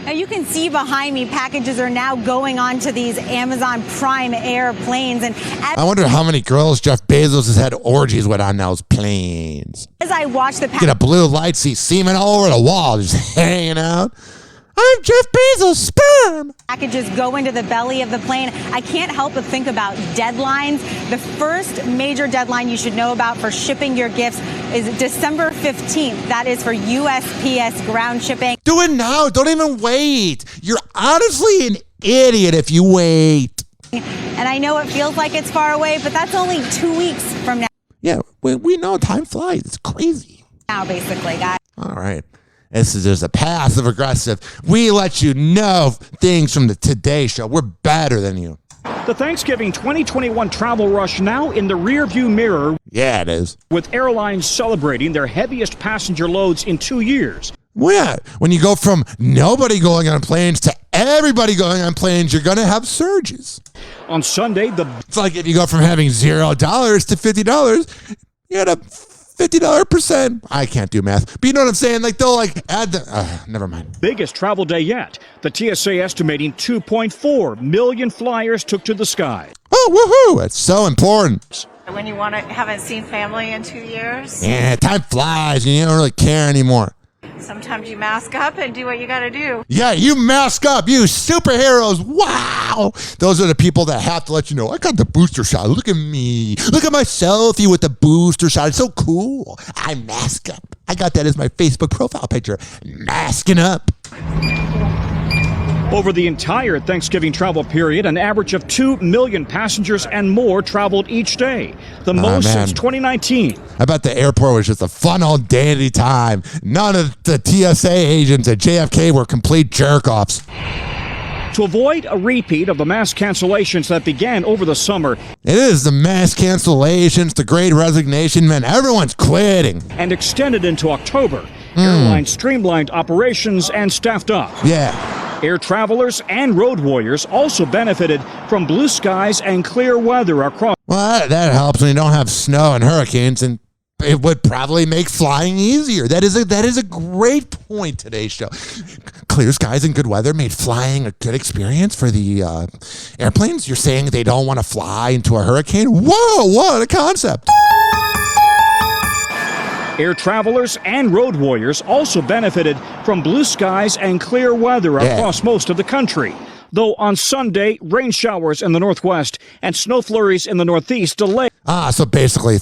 B: Now you can see behind me, packages are now going on to these Amazon Prime airplanes. And
H: I wonder how many girls Jeff Bezos has had orgies with on those planes.
B: As I watch the
H: get a blue light, see semen all over the wall, just hanging out. I'm Jeff Bezos' sperm.
B: Packages go into the belly of the plane. I can't help but think about deadlines. The first major deadline you should know about for shipping your gifts is December 15th. That is for USPS ground shipping.
H: Do it now. Don't even wait. You're honestly an idiot if you wait.
B: And I know it feels like it's far away, but that's only 2 weeks from now.
H: Yeah, we know time flies. It's crazy.
B: Now, basically, guys.
H: All right. This is just a passive aggressive. We let you know things from the Today Show. We're better than you.
Q: The Thanksgiving 2021 travel rush now in the rearview mirror.
H: Yeah, it is.
Q: With airlines celebrating their heaviest passenger loads in 2 years.
H: Well, yeah, when you go from nobody going on planes to everybody going on planes, you're going to have surges.
Q: On Sunday,
H: it's like if you go from having $0 to $50, you had a $50%. I can't do math, but you know what I'm saying? Like they'll like add the. Never mind.
Q: Biggest travel day yet. The TSA estimating 2.4 million flyers took to the sky.
H: Oh, woohoo! It's so important.
G: When you haven't seen family in 2 years.
H: Yeah, time flies, and you don't really care anymore.
G: Sometimes you mask up and do what you got to do.
H: Yeah, you mask up, you superheroes. Wow. Those are the people that have to let you know, I got the booster shot. Look at me. Look at my selfie with the booster shot. It's so cool. I mask up. I got that as my Facebook profile picture. Masking up.
Q: Over the entire Thanksgiving travel period, an average of 2 million passengers and more traveled each day, the most since 2019.
H: I bet the airport was just a fun old dandy time. None of the TSA agents at JFK were complete jerk-offs.
Q: To avoid a repeat of the mass cancellations that began over the summer.
H: It is the mass cancellations, the great resignation, man. Everyone's quitting.
Q: And extended into October. Airlines streamlined operations and staffed up.
H: Yeah.
Q: Air travelers and road warriors also benefited from blue skies and clear weather across.
H: Well, that helps when you don't have snow and hurricanes, and it would probably make flying easier. That is a great point, today's show. Clear skies and good weather made flying a good experience for the airplanes. You're saying they don't want to fly into a hurricane? Whoa, what a concept.
Q: Air travelers and road warriors also benefited from blue skies and clear weather across most of the country. Though on Sunday, rain showers in the northwest and snow flurries in the northeast delayed.
H: So basically,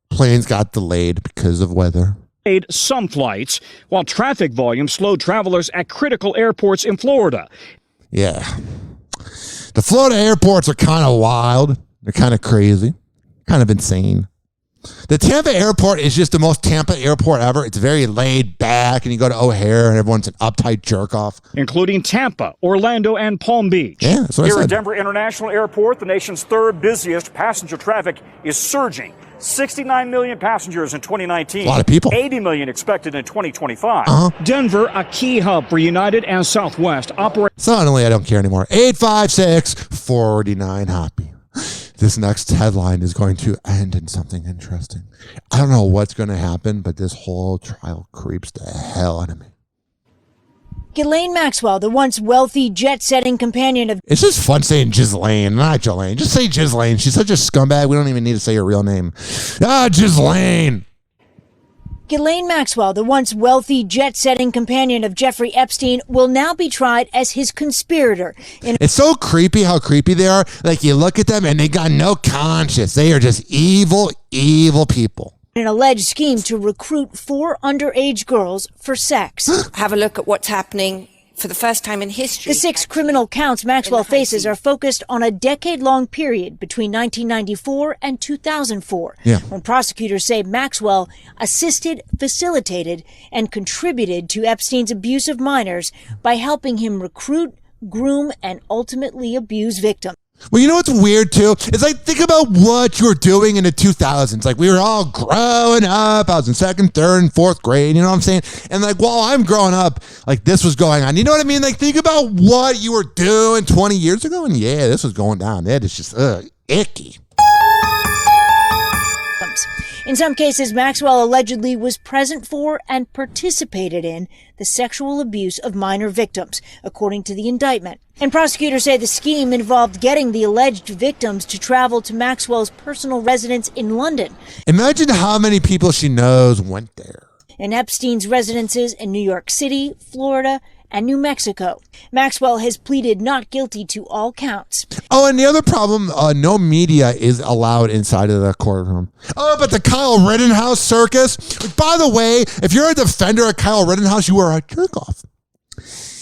H: planes got delayed because of weather.
Q: Some flights, while traffic volume slowed travelers at critical airports in Florida.
H: Yeah. The Florida airports are kind of wild. They're kind of crazy, kind of insane. The Tampa airport is just the most Tampa airport ever. It's very laid back, and you go to O'Hare, and everyone's an uptight jerk-off.
Q: Including Tampa, Orlando, and Palm Beach.
H: Yeah, that's what
Q: Here
H: I
Q: at
H: said.
Q: Denver International Airport, the nation's third busiest passenger traffic is surging. 69 million passengers in 2019.
H: A lot of people.
Q: 80 million expected in 2025. Denver, a key hub for United and Southwest, operates.
H: Suddenly, I don't care anymore. 856-49-HOPPE. This next headline is going to end in something interesting. I don't know what's going to happen, but this whole trial creeps the hell out of me.
P: Ghislaine Maxwell, the once wealthy jet-setting companion of...
H: It's just fun saying Ghislaine, not Jelaine. Just say Ghislaine. She's such a scumbag, we don't even need to say her real name. Ghislaine.
P: Ghislaine Maxwell, the once wealthy jet-setting companion of Jeffrey Epstein, will now be tried as his conspirator.
H: It's so creepy how creepy they are. Like, you look at them and they got no conscience. They are just evil, evil people.
P: An alleged scheme to recruit 4 underage girls for sex.
D: Have a look at what's happening for the first time in history.
P: The 6 criminal counts Maxwell faces are focused on a decade-long period between 1994 and 2004, when prosecutors say Maxwell assisted, facilitated, and contributed to Epstein's abuse of minors by helping him recruit, groom, and ultimately abuse victims.
H: Well, you know what's weird, too? It's like, think about what you were doing in the 2000s. Like, we were all growing up. I was in 2nd, 3rd, and 4th grade. You know what I'm saying? And, like, while I'm growing up, like, this was going on. You know what I mean? Like, think about what you were doing 20 years ago. And, yeah, this was going down. That is just, icky.
P: In some cases, Maxwell allegedly was present for and participated in the sexual abuse of minor victims, according to the indictment. And prosecutors say the scheme involved getting the alleged victims to travel to Maxwell's personal residence in London.
H: Imagine how many people she knows went there.
P: And Epstein's residences in New York City, Florida, and New Mexico. Maxwell has pleaded not guilty to all counts.
H: Oh, and the other problem, no media is allowed inside of the courtroom. Oh, but the Kyle Rittenhouse circus. By the way, if you're a defender of Kyle Rittenhouse, you are a jerk-off.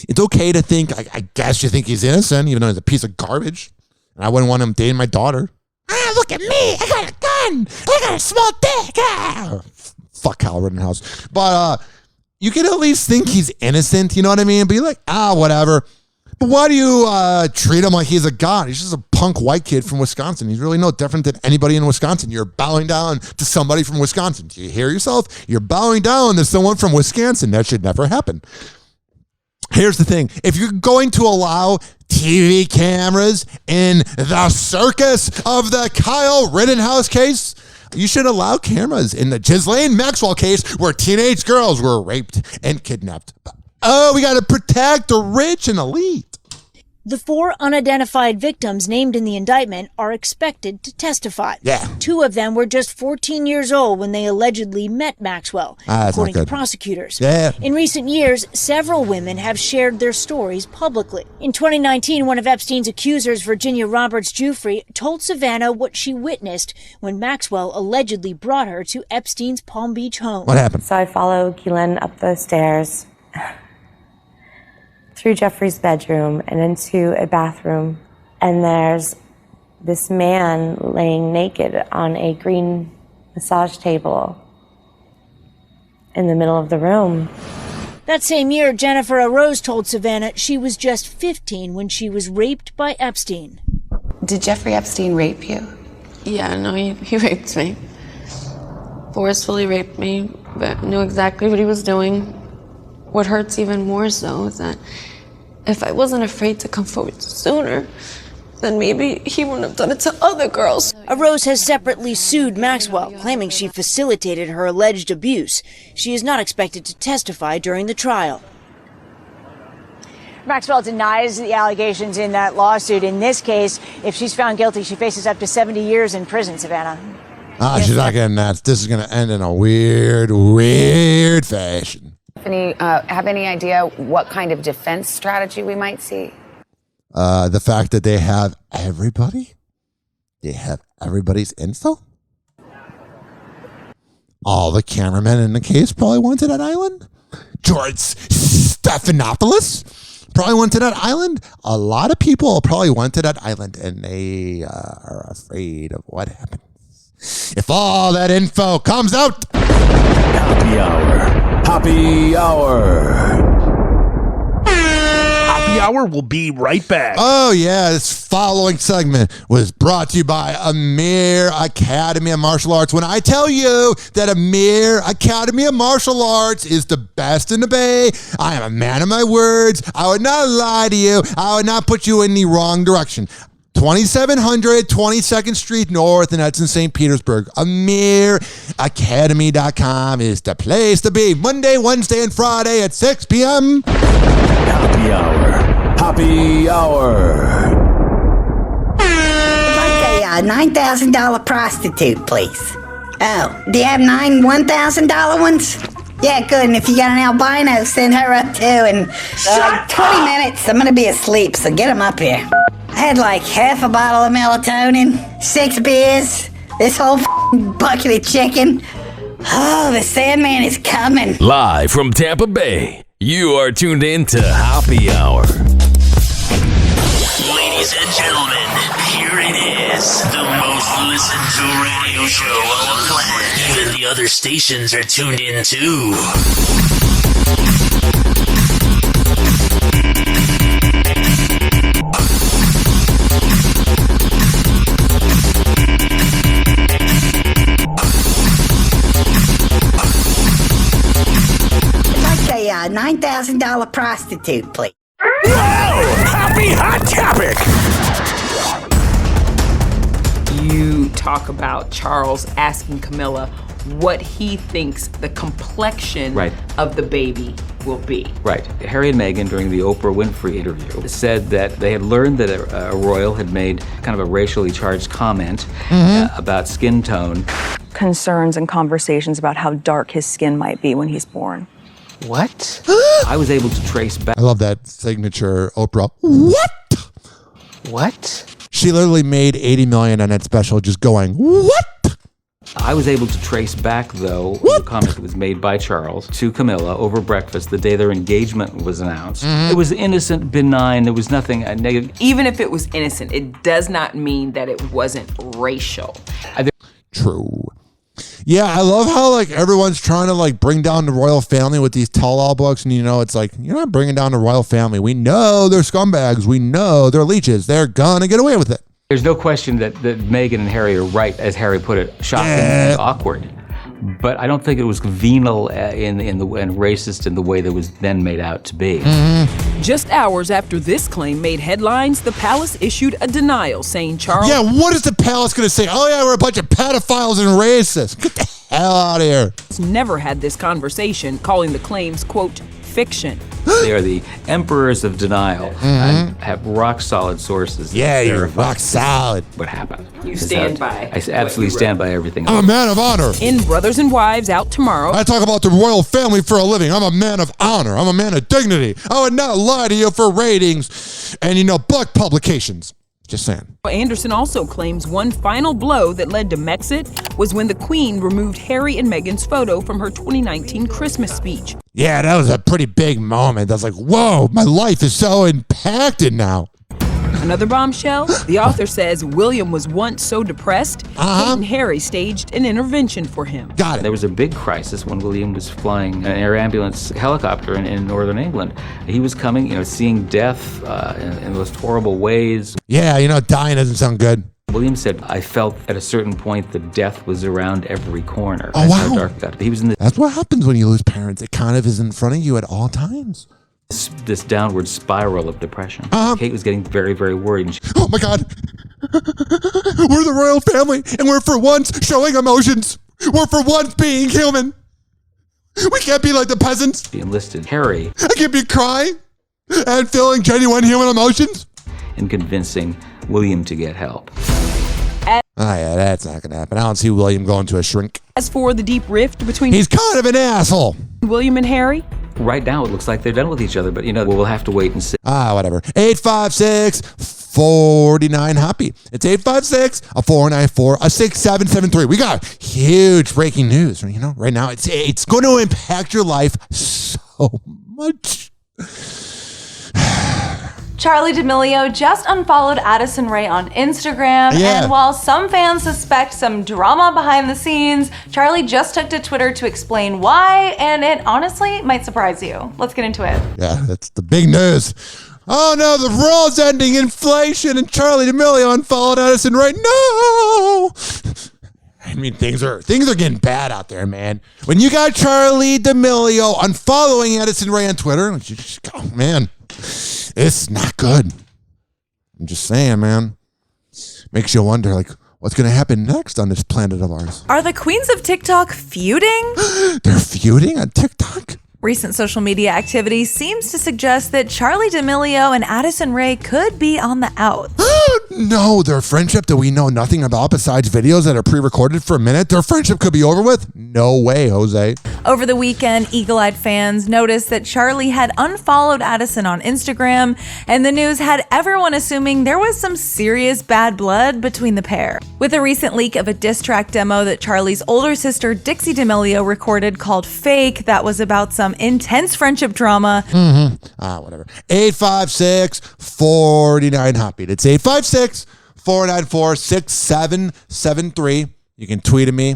H: It's okay to think, I guess you think he's innocent, even though he's a piece of garbage. And I wouldn't want him dating my daughter. Look at me. I got a gun. I got a small dick. Fuck Kyle Rittenhouse. But, you can at least think he's innocent, you know what I mean? But you're like, whatever. But why do you treat him like he's a god? He's just a punk white kid from Wisconsin. He's really no different than anybody in Wisconsin. You're bowing down to somebody from Wisconsin. Do you hear yourself? You're bowing down to someone from Wisconsin. That should never happen. Here's the thing. If you're going to allow TV cameras in the circus of the Kyle Rittenhouse case, you should allow cameras in the Ghislaine Maxwell case where teenage girls were raped and kidnapped. Oh, we got to protect the rich and elite.
P: The 4 unidentified victims named in the indictment are expected to testify. 2 of them were just 14 years old when they allegedly met Maxwell, according to prosecutors. In recent years, several women have shared their stories publicly. In 2019, one of Epstein's accusers, Virginia Roberts Giuffre, told Savannah what she witnessed when Maxwell allegedly brought her to Epstein's Palm Beach home.
H: What happened?
I: So I follow Ghislaine up the stairs, through Jeffrey's bedroom and into a bathroom, and there's this man laying naked on a green massage table in the middle of the room.
P: That same year, Jennifer Arose told Savannah she was just 15 when she was raped by Epstein.
J: Did Jeffrey Epstein rape you?
K: Yeah, no, he raped me. Forcefully raped me, but knew exactly what he was doing. What hurts even more so is that if I wasn't afraid to come forward sooner, then maybe he wouldn't have done it to other girls.
P: Arose has separately sued Maxwell, claiming she facilitated her alleged abuse. She is not expected to testify during the trial.
M: Maxwell denies the allegations in that lawsuit. In this case, if she's found guilty, she faces up to 70 years in prison, Savannah.
H: She's not getting that. This is going to end in a weird fashion.
J: Have any idea what kind of defense strategy we might see?
H: The fact that they have everybody? They have everybody's info? All the cameramen in the case probably went to that island. George Stephanopoulos probably went to that island. A lot of people probably went to that island, and they are afraid of what happens if all that info comes out.
E: Hoppe Hour. Hoppe Hour.
C: Hoppe Hour will be right back.
H: Oh, yeah. This following segment was brought to you by Amir Academy of Martial Arts. When I tell you that Amir Academy of Martial Arts is the best in the Bay, I am a man of my words. I would not lie to you. I would not put you in the wrong direction. 2700 22nd Street North, and that's in St. Petersburg. AmirAcademy.com is the place to be. Monday, Wednesday, and Friday at 6 p.m.
E: Hoppe Hour. Hoppe Hour.
N: I'd like a $9,000 prostitute, please. Oh, do you have 9 $1,000 ones? Yeah, good. And if you got an albino, send her up too. And 20 minutes, I'm going to be asleep, so get them up here. I had like half a bottle of melatonin, 6 beers, this whole bucket of chicken. Oh, the Sandman is coming.
L: Live from Tampa Bay, you are tuned in to Hoppe Hour.
F: Ladies and gentlemen, here it is. The most listened to radio show on the planet. Even the other stations are tuned in too.
N: A $9,000 prostitute, please.
C: Whoa! Happy Hot Topic!
O: You talk about Charles asking Camilla what he thinks the complexion of the baby will be.
R: Right. Harry and Meghan, during the Oprah Winfrey interview, said that they had learned that a royal had made kind of a racially charged comment about skin tone.
S: Concerns and conversations about how dark his skin might be when he's born.
R: What? I was able to trace back.
H: I love that signature Oprah. What? She literally made $80 million on that special just going, what?
R: I was able to trace back, though, the comment that was made by Charles to Camilla over breakfast the day their engagement was announced. It was innocent, benign. There was nothing negative.
O: Even if it was innocent, it does not mean that it wasn't racial.
H: True. Yeah, I love how like everyone's trying to like bring down the royal family with these tell-all books, and it's like, you're not bringing down the royal family. We know they're scumbags. We know they're leeches. They're gonna get away with it.
R: There's no question that Meghan and Harry are right, as Harry put it, shocking and awkward. But I don't think it was venal and racist in the way that was then made out to be.
O: Just hours after this claim made headlines, the palace issued a denial saying Charles...
H: Yeah, what is the palace going to say? Oh, yeah, we're a bunch of pedophiles and racists. Get the hell out of here.
O: ...never had this conversation, calling the claims, quote, fiction.
R: They are the emperors of denial and have rock-solid sources.
H: Yeah, you're rock solid.
R: What happened?
O: You stand by.
R: I absolutely stand by everything.
H: I'm a man of honor.
O: In Brothers and Wives, out tomorrow.
H: I talk about the royal family for a living. I'm a man of honor. I'm a man of dignity. I would not lie to you for ratings and, book publications. Just saying.
O: Anderson also claims one final blow that led to Mexit was when the Queen removed Harry and Meghan's photo from her 2019 Christmas speech.
H: Yeah, that was a pretty big moment. I was like, whoa, my life is so impacted now.
O: Another bombshell? The author says William was once so depressed, Kate and Harry staged an intervention for him.
H: Got it.
R: There was a big crisis when William was flying an air ambulance helicopter in northern England. He was coming, seeing death in the most horrible ways.
H: Yeah, dying doesn't sound good.
R: William said, I felt at a certain point that death was around every corner.
H: Oh,
R: That's
H: wow.
R: how dark it got. He was in the...
H: That's what happens when you lose parents. It kind of is in front of you at all times.
R: This downward spiral of depression. Kate was getting very, very worried.
H: Oh my God. We're the royal family, and we're for once showing emotions. We're for once being human. We can't be like the peasants.
R: He enlisted Harry.
H: I can't be crying and feeling genuine human emotions.
R: And convincing William to get help.
H: Oh, yeah, that's not going to happen. I don't see William going to a shrink.
S: As for the deep rift between
H: He's kind of an asshole.
S: William and Harry?
R: Right now, it looks like they're done with each other, but we'll have to wait and see.
H: Whatever. 856-49-HOPPY. It's 856-494-6773. We got huge breaking news. Right now, it's going to impact your life so much.
T: Charli D'Amelio just unfollowed Addison Rae on Instagram, and while some fans suspect some drama behind the scenes, Charli just took to Twitter to explain why, and it honestly might surprise you. Let's get into it.
H: Yeah, that's the big news. Oh no, the world's ending, inflation, and Charli D'Amelio unfollowed Addison Rae. No! I mean, things are getting bad out there, man. When you got Charli D'Amelio unfollowing Addison Rae on Twitter, man, it's not good. I'm just saying, man. Makes you wonder, what's going to happen next on this planet of ours?
T: Are the queens of TikTok feuding?
H: They're feuding on TikTok?
T: Recent social media activity seems to suggest that Charli D'Amelio and Addison Rae could be on the outs.
H: No, their friendship that we know nothing about besides videos that are pre-recorded for a minute, their friendship could be over with? No way, Jose.
T: Over the weekend, eagle-eyed fans noticed that Charli had unfollowed Addison on Instagram, and the news had everyone assuming there was some serious bad blood between the pair. With a recent leak of a diss track demo that Charli's older sister Dixie D'Amelio recorded called Fake that was about some intense friendship drama.
H: Whatever. 856-49-HOPPY. It's 856-494-6773. You can tweet at me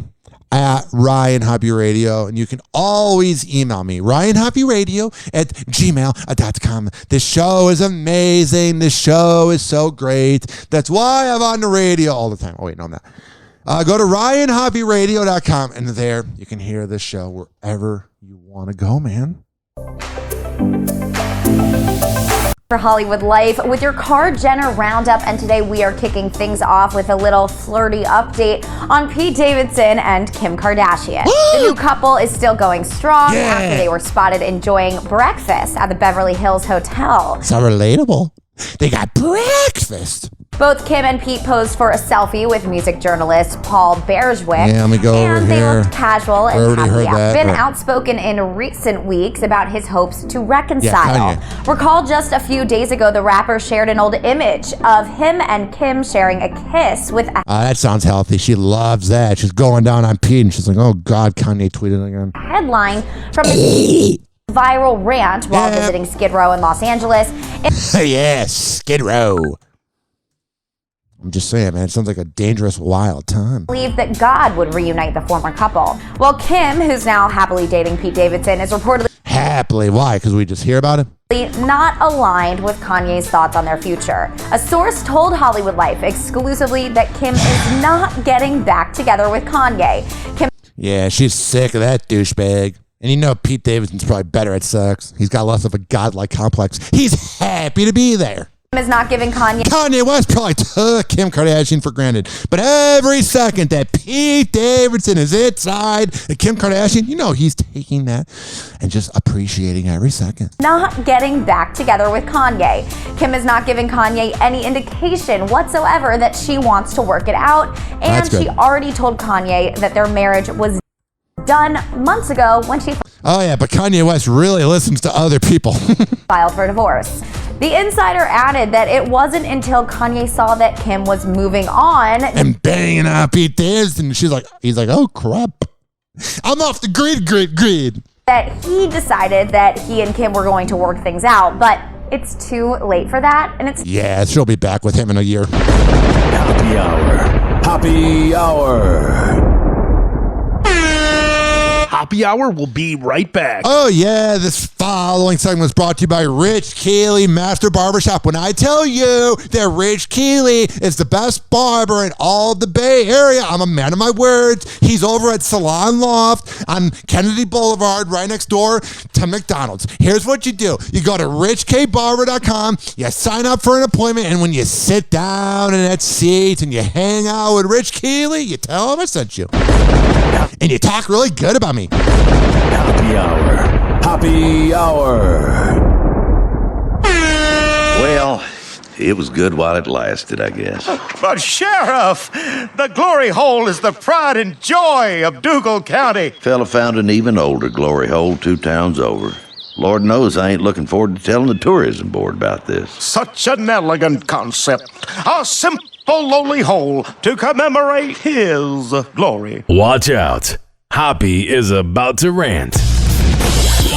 H: at Ryan Hoppe Radio, and you can always email me, ryanhopperadio@gmail.com. This show is amazing. This show is so great. That's why I'm on the radio all the time. Oh, wait, no, I'm not. Go to ryanhopperadio.com, and there you can hear this show wherever you want to go, man.
U: For Hollywood Life with your Car Jenner Roundup, and today we are kicking things off with a little flirty update on Pete Davidson and Kim Kardashian. The new couple is still going strong after they were spotted enjoying breakfast at the Beverly Hills Hotel.
H: So relatable. They got breakfast.
U: Both Kim and Pete posed for a selfie with music journalist Paul Berejiklian.
H: Yeah, let me go over
U: and they
H: here.
U: looked casual and
H: Already
U: happy.
H: heard that,
U: Been
H: but-
U: outspoken in recent weeks about his hopes to reconcile.
H: Kanye.
U: Recall just a few days ago, the rapper shared an old image of him and Kim sharing a kiss with a
H: That sounds healthy. She loves that. She's going down on Pete, and she's like, oh, God, Kanye tweeted again.
U: headline from a viral rant while visiting Skid Row in Los Angeles.
H: Yes, Skid Row. I'm just saying, man, it sounds like a dangerous, wild time.
U: Believed that God would reunite the former couple. Well, Kim, who's now happily dating Pete Davidson, is reportedly
H: Happily. Why? Because we just hear about it?
U: not aligned with Kanye's thoughts on their future. A source told Hollywood Life exclusively that Kim is not getting back together with Kanye. Kim
H: Yeah, she's sick of that douchebag. And Pete Davidson's probably better at sex. He's got less of a godlike complex. He's happy to be there.
U: is not giving
H: Kanye West probably took Kim Kardashian for granted. But every second that Pete Davidson is inside Kim Kardashian, he's taking that and just appreciating every second.
U: Not getting back together with Kanye. Kim is not giving Kanye any indication whatsoever that she wants to work it out. And she already told Kanye that their marriage was done months ago when she
H: Oh yeah, but Kanye West really listens to other people.
U: filed for divorce. The insider added that it wasn't until Kanye saw that Kim was moving on
H: and banging on Pete Davidson. He's like, oh crap. I'm off the grid.
U: that he decided that he and Kim were going to work things out, but it's too late for that, and it's
H: Yeah, she'll be back with him in a year.
E: Hoppe Hour. Hoppe Hour.
C: Hoppe Hour will be right back.
H: Oh, yeah. This following segment was brought to you by Rich Keeley Master Barbershop. When I tell you that Rich Keeley is the best barber in all of the Bay Area, I'm a man of my words. He's over at Salon Loft on Kennedy Boulevard, right next door to McDonald's. Here's what you do. You go to richkbarber.com, you sign up for an appointment, and when you sit down in that seat and you hang out with Rich Keeley, you tell him I sent you. And you talk really good about me.
E: Hoppe Hour. Hoppe Hour.
V: Well,
A: It was good while it lasted, I guess.
V: But Sheriff, the glory hole is the pride and joy of Dougal County.
A: Fella found an even older glory hole 2 towns over. Lord knows I ain't looking forward to telling the tourism board about this.
V: Such an elegant concept. A simple, lowly hole to commemorate his glory.
L: Watch out. Hoppe is about to rant.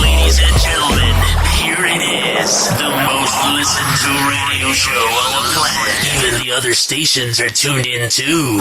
F: Ladies and gentlemen, here it is. The most listened to radio show on the planet. Even the other stations are tuned in too.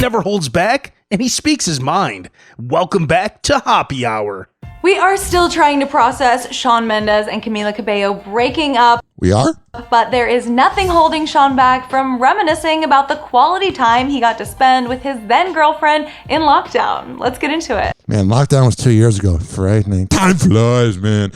C: Never holds back, and he speaks his mind. Welcome back to Hoppe Hour.
T: We are still trying to process Shawn Mendes and Camila Cabello breaking up.
H: We are?
T: But there is nothing holding Shawn back from reminiscing about the quality time he got to spend with his then girlfriend in lockdown. Let's get into it.
H: Man, lockdown was 2 years ago. Frightening. Time flies, man.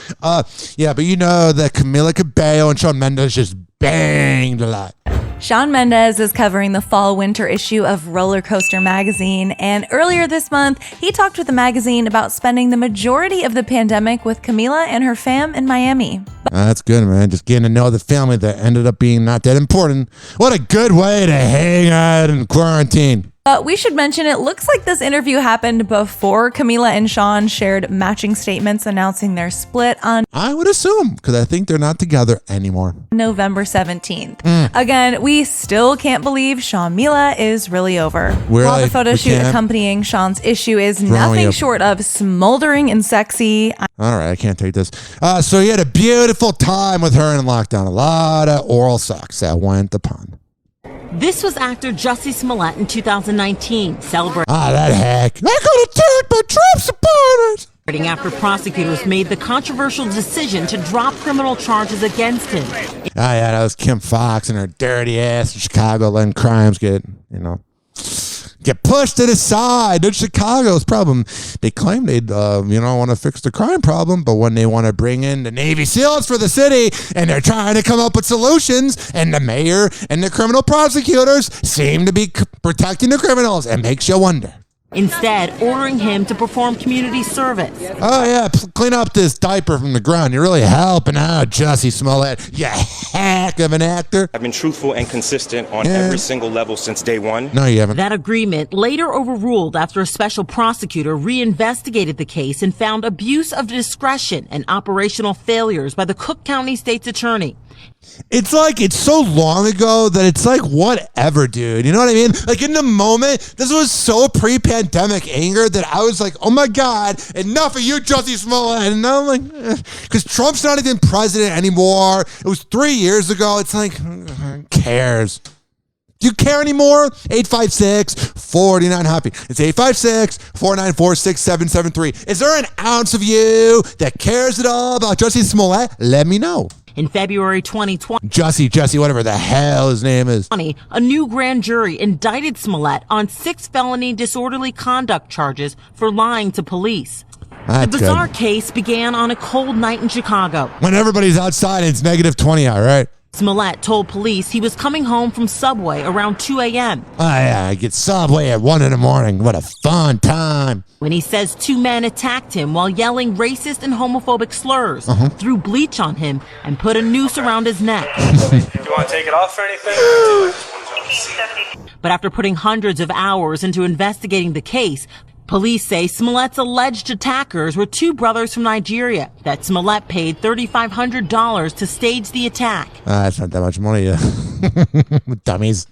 H: Yeah, but you know that Camila Cabello and Shawn Mendes just banged a lot.
T: Shawn Mendes is covering the fall-winter issue of Roller Coaster magazine, and earlier this month, he talked with the magazine about spending the majority of the pandemic with Camila and her fam in Miami.
H: That's good, man. Just getting to know the family that ended up being not that important. What a good way to hang out in quarantine.
T: We should mention it looks like this interview happened before Camila and Shawn shared matching statements announcing their split on
H: I would assume, because I think they're not together anymore.
T: November 17th. Again, we still can't believe Shawn Mila is really over. While the photo shoot accompanying Shawn's issue is nothing short of smoldering and sexy.
H: All right, I can't take this. So you had a beautiful time with her in lockdown. A lot of oral sex that went upon.
W: This was actor Jussie Smollett in 2019, celebrating.
H: That hack. I got attacked by Trump supporters.
W: After prosecutors made the controversial decision to drop criminal charges against him.
H: Yeah, that was Kim Fox and her dirty ass in Chicago letting crimes get pushed to the side. That's Chicago's problem. They claim they'd, want to fix the crime problem, but when they want to bring in the Navy SEALs for the city and they're trying to come up with solutions, and the mayor and the criminal prosecutors seem to be protecting the criminals, it makes you wonder.
W: Instead, ordering him to perform community service.
H: Oh, yeah, clean up this diaper from the ground. You're really helping out, Jussie Smollett, you hack of an actor.
X: I've been truthful and consistent on every single level since day one.
H: No, you haven't.
W: That agreement later overruled after a special prosecutor reinvestigated the case and found abuse of discretion and operational failures by the Cook County State's attorney.
H: It's like, it's so long ago that it's like, whatever, dude. You know what I mean? Like, in the moment, this was so pre-pandemic anger that I was like, oh my God, enough of you, Jussie Smollett. And now I'm like, because Trump's not even president anymore. It was 3 years ago. It's like, who cares? Do you care anymore? 856-49-HOPPE. It's 856-494-6773. Is there an ounce of you that cares at all about Jussie Smollett? Let me know.
W: In February 2020,
H: Jussie, whatever the hell his name is.
W: A new grand jury indicted Smollett on 6 felony disorderly conduct charges for lying to police.
H: That's
W: the bizarre
H: good.
W: case began on a cold night in Chicago.
H: When everybody's outside and it's -20 out, right?
W: Smollett told police he was coming home from Subway around 2 a.m.
H: Oh, yeah, I get Subway at 1 in the morning. What a fun time.
W: When he says 2 men attacked him while yelling racist and homophobic slurs, threw bleach on him, and put a noose around his neck.
X: Do you want to take it off or anything?
W: But after putting hundreds of hours into investigating the case, police say Smollett's alleged attackers were 2 brothers from Nigeria that Smollett paid $3,500 to stage the attack.
H: That's not that much money, dummies.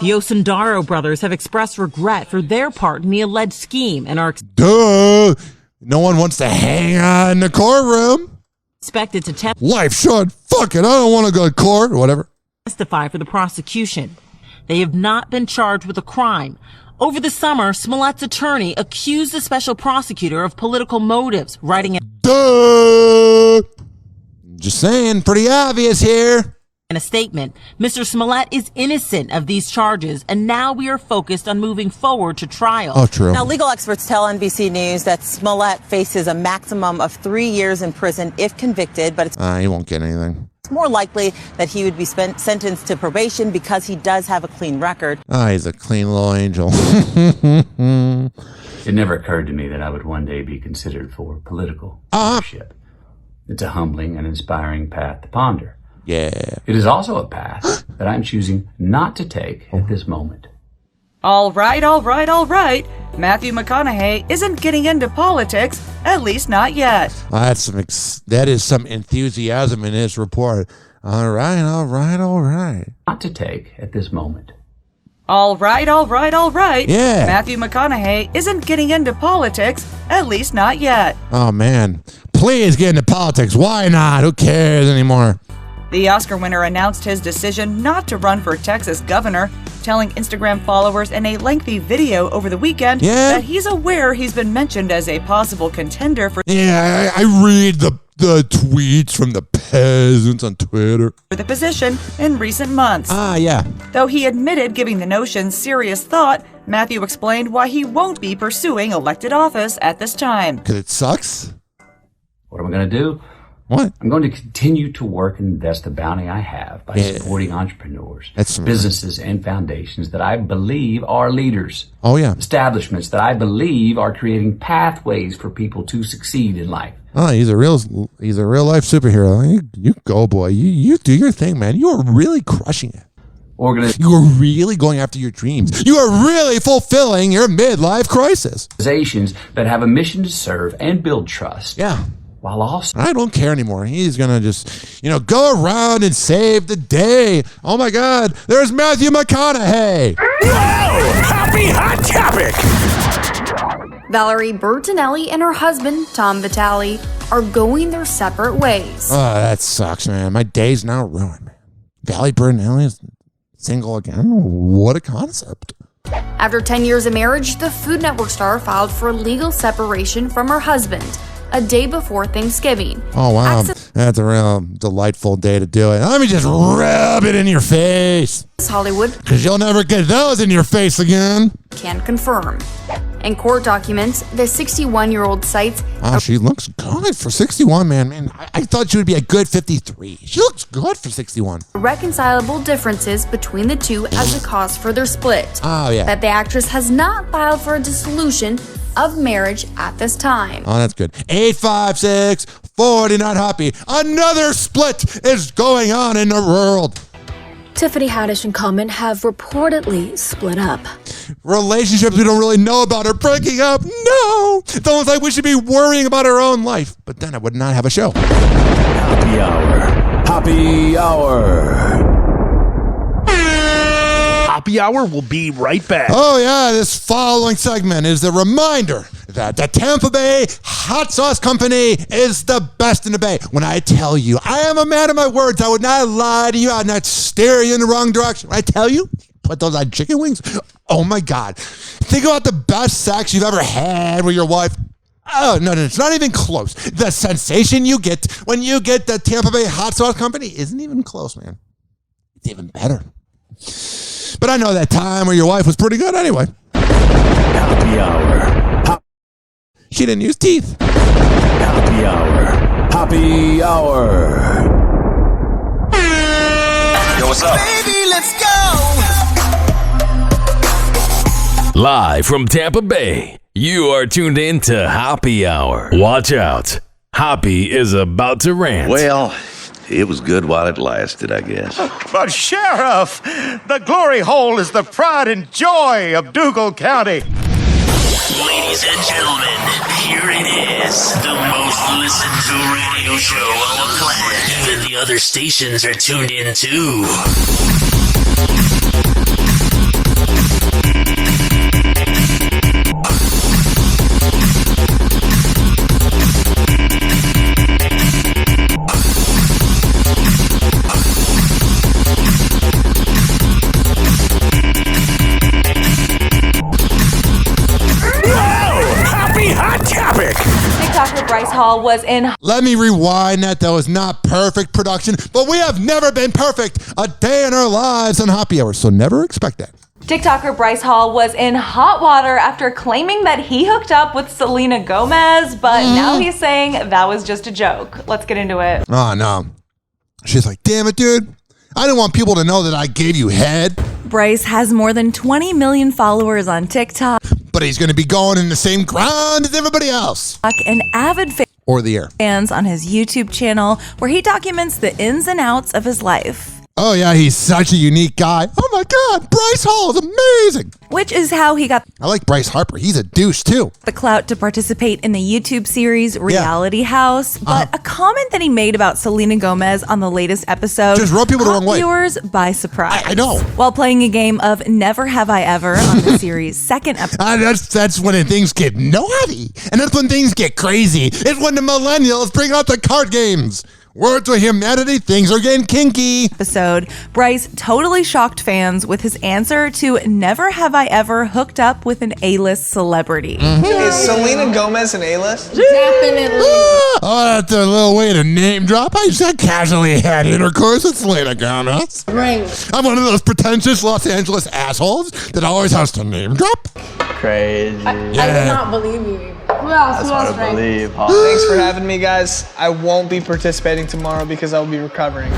W: The Osundaro brothers have expressed regret for their part in the alleged scheme and are
H: Duh! No one wants to hang out in the courtroom.
W: Expected to
H: Life short. Fuck it. I don't want to go to court or whatever.
W: Testify for the prosecution. They have not been charged with a crime. Over the summer, Smollett's attorney accused the special prosecutor of political motives, writing
H: Duh! Just saying, pretty obvious here.
W: In a statement, Mr. Smollett is innocent of these charges, and now we are focused on moving forward to trial.
H: Oh, true.
B: Now, legal experts tell NBC News that Smollett faces a maximum of 3 years in prison if convicted, but it's
H: He won't get anything.
B: more likely that he would be sentenced to probation because he does have a clean record.
H: He's a clean little angel.
D: It never occurred to me that I would one day be considered for political leadership. It's a humbling and inspiring path to ponder.
H: Yeah.
D: It is also a path that I'm choosing not to take at this moment.
O: All right. Matthew McConaughey isn't getting into politics, at least not yet.
H: That is some enthusiasm in his report. All right.
D: Not to take at this moment.
O: All right.
H: Yeah.
O: Matthew McConaughey isn't getting into politics, at least not yet.
H: Oh, man. Please get into politics. Why not? Who cares anymore?
O: The Oscar winner announced his decision not to run for Texas governor, telling Instagram followers in a lengthy video over the weekend that he's aware he's been mentioned as a possible contender for
H: I read the tweets from the peasants on Twitter
O: for the position in recent months.
H: Yeah.
O: Though he admitted giving the notion serious thought, Matthew explained why he won't be pursuing elected office at this time.
H: Because it sucks?
D: What am I going to do?
H: What?
D: I'm going to continue to work and invest the bounty I have by supporting entrepreneurs, businesses, and foundations that I believe are leaders.
H: Oh, yeah.
D: Establishments that I believe are creating pathways for people to succeed in life.
H: He's a real life superhero. You go, boy. You do your thing, man. You are really crushing it. You are really going after your dreams. You are really fulfilling your midlife crisis.
D: Organizations that have a mission to serve and build trust.
H: Yeah.
D: While also,
H: I don't care anymore. He's going to just, go around and save the day. Oh, my God. There's Matthew McConaughey.
E: Whoa! Happy Hot Topic!
G: Valerie Bertinelli and her husband, Tom Vitale, are going their separate ways.
H: Oh, that sucks, man. My day's now ruined, man. Valerie Bertinelli is single again? What a concept.
G: After 10 years of marriage, the Food Network star filed for legal separation from her husband a day before Thanksgiving.
H: Oh, wow. That's a real delightful day to do it. Let me just rub it in your face.
G: Hollywood,
H: because you'll never get those in your face again.
G: Can confirm. In court documents, the 61-year-old cites...
H: she looks good for 61, man. I thought she would be a good 53. She looks good for 61.
G: ...reconcilable differences between the two as a cause for their split.
H: Oh, yeah.
G: That the actress has not filed for a dissolution of marriage at this time.
H: Oh, that's good. 856-49 Hoppe. Another split is going on in the world.
Q: Tiffany Haddish and Common have reportedly split up.
H: Relationships we don't really know about are breaking up. No! It's almost like we should be worrying about our own life. But then I would not have a show.
E: Happy Hour. Happy Hour.
C: Hoppe Hour will be right back.
H: Oh, yeah. This following segment is a reminder that the Tampa Bay Hot Sauce Company is the best in the Bay. When I tell you, I am a man of my words. I would not lie to you. I would not steer you in the wrong direction. When I tell you, put those on chicken wings. Oh, my God. Think about the best sex you've ever had with your wife. Oh, no, it's not even close. The sensation you get when you get the Tampa Bay Hot Sauce Company isn't even close, man. It's even better. But I know that time where your wife was pretty good anyway.
E: Happy Hour.
H: She didn't use teeth.
E: Happy Hour. Happy Hour.
L: Yo, what's up?
E: Baby, let's go.
L: Live from Tampa Bay, you are tuned in to Hoppe Hour. Watch out. Hoppe is about to rant.
A: Well, it was good while it lasted, I guess.
V: But Sheriff, the glory hole is the pride and joy of Dougal County.
F: Ladies and gentlemen, here it is, the most listened to radio show on the planet. Even the other stations are tuned in too.
E: Hot Topic.
T: TikToker Bryce Hall Hall was in...
H: Let me rewind that. That was not perfect production, but we have never been perfect a day in our lives on Hoppe Hour, so never expect that.
T: TikToker Bryce Hall was in hot water after claiming that he hooked up with Selena Gomez, but now he's saying that was just a joke. Let's get into it.
H: Oh, no. She's like, damn it, dude. I didn't want people to know that I gave you head.
T: Bryce has more than 20 million followers on TikTok.
H: But he's going to be going in the same grind as everybody else.
T: An avid
H: or the air
T: fans on his YouTube channel where he documents the ins and outs of his life.
H: Oh, yeah, he's such a unique guy. Oh, my God, Bryce Hall is amazing.
T: Which is how he got...
H: I like Bryce Harper. He's a douche, too.
T: ...the clout to participate in the YouTube series Reality House. But a comment that he made about Selena Gomez on the latest episode...
H: just rubbed people the wrong way.
T: ...viewers by surprise.
H: I know.
T: While playing a game of Never Have I Ever on the series' second episode.
H: That's when things get naughty. And that's when things get crazy. It's when the millennials bring out the card games. Word to humanity, things are getting kinky.
T: Episode, Bryce totally shocked fans with his answer to Never Have I Ever hooked up with an A-list celebrity.
I: Is Selena Gomez an A-list?
N: Definitely.
H: Oh, that's a little way to name drop. I just casually had intercourse with Selena Gomez.
N: Right.
H: I'm one of those pretentious Los Angeles assholes that always has to name drop.
I: Crazy.
N: I did not believe you. Who else?
I: That's
N: Who
I: hard
N: else,
I: to believe. Thanks for having me, guys. I won't be participating tomorrow because I'll be recovering.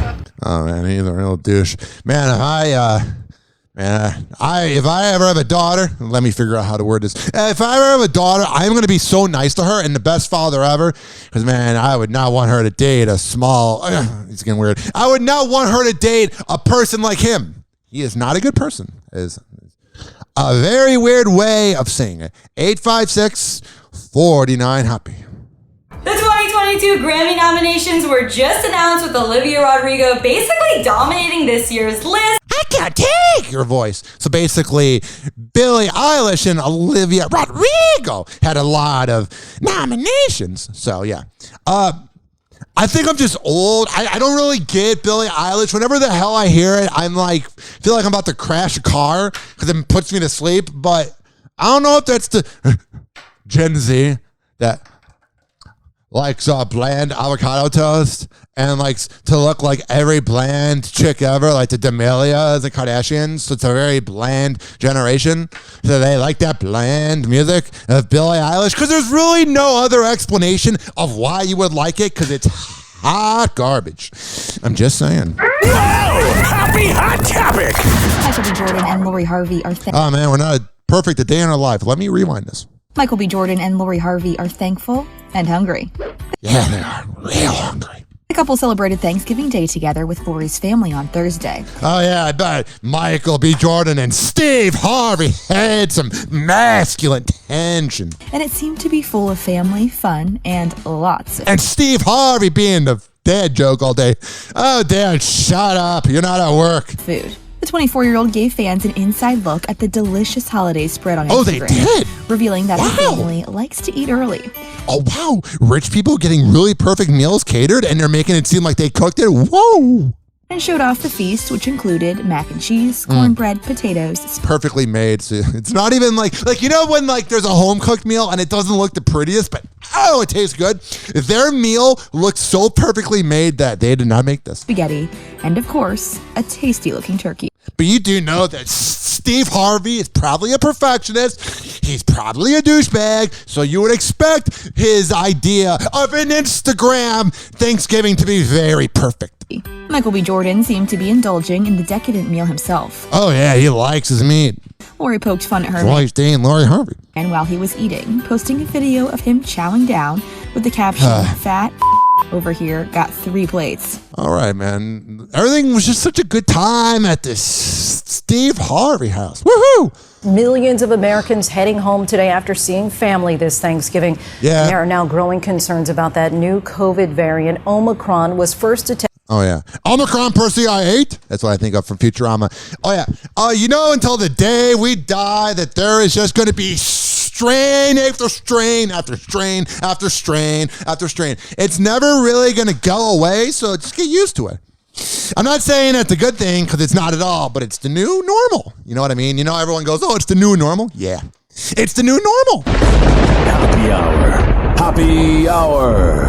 H: Oh man, he's a real douche. Man, if I ever have a daughter, let me figure out how to word this. If I ever have a daughter, I'm going to be so nice to her and the best father ever. Because man, I would not want her to date a small. It's getting weird. I would not want her to date a person like him. He is not a good person. Is a very weird way of saying it. 856-49-HOPPE.
K: The 2022 Grammy nominations were just announced with Olivia Rodrigo basically dominating this year's list.
H: I can't take your voice. So basically, Billie Eilish and Olivia Rodrigo had a lot of nominations. So yeah. I think I'm just old. I don't really get Billie Eilish. Whenever the hell I hear it, I'm like, feel like I'm about to crash a car because it puts me to sleep. But I don't know if that's the Gen Z that likes bland avocado toast and likes to look like every bland chick ever, like the D'Amelias, the Kardashians. So it's a very bland generation. So they like that bland music of Billie Eilish because there's really no other explanation of why you would like it because it's hot garbage. I'm just saying.
E: Happy Hot Topic.
M: Michael B. Jordan and Lori Harvey are
H: Oh man, we're not perfect a day in our life. Let me rewind this.
M: Michael B. Jordan and Lori Harvey are thankful and hungry.
H: Yeah, they are real hungry.
M: The couple celebrated Thanksgiving Day together with Lori's family on Thursday.
H: Oh, yeah, I bet Michael B. Jordan and Steve Harvey had some masculine tension.
M: And it seemed to be full of family, fun, and lots of...
H: And Steve Harvey being the dad joke all day. Oh, Dad, shut up. You're not at work.
M: Food. The 24-year-old gave fans an inside look at the delicious holiday spread on Instagram.
H: Oh, they did?
M: Revealing that his family likes to eat early.
H: Oh, wow. Rich people getting really perfect meals catered, and they're making it seem like they cooked it? Whoa.
M: And showed off the feast, which included mac and cheese, cornbread, potatoes.
H: Perfectly made. So it's not even like you know when like there's a home-cooked meal and it doesn't look the prettiest, but oh, it tastes good? Their meal looked so perfectly made that they did not make this.
M: Spaghetti, and of course, a tasty-looking turkey.
H: But you do know that Steve Harvey is probably a perfectionist. He's probably a douchebag. So you would expect his idea of an Instagram Thanksgiving to be very perfect.
M: Michael B. Jordan seemed to be indulging in the decadent meal himself.
H: Oh, yeah, he likes his meat.
M: Lori poked fun at her.
H: Why he's dating Lori Harvey.
M: And while he was eating, posting a video of him chowing down with the caption, fat over here got 3 plates.
H: All right, man. Everything was just such a good time at this Steve Harvey house. Woohoo!
P: Millions of Americans heading home today after seeing family this Thanksgiving.
H: Yeah.
P: There are now growing concerns about that new COVID variant. Omicron was first detected.
H: Oh, yeah. Omicron Percy I ate. That's what I think of from Futurama. Oh, yeah. You know, until the day we die, that there is just going to be strain after strain after strain after strain after strain. It's never really going to go away, so just get used to it. I'm not saying it's a good thing because it's not at all, but it's the new normal. You know what I mean? You know, everyone goes, oh, it's the new normal. Yeah, it's the new normal.
E: Happy Hour.
L: Hoppe Hour.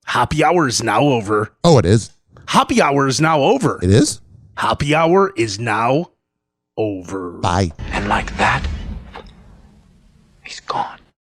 C: Hoppe Hour is now over.
H: Oh, it is?
C: Hoppe Hour is now over.
H: It is?
C: Hoppe Hour is now over.
H: Bye.
E: And like that, he's gone.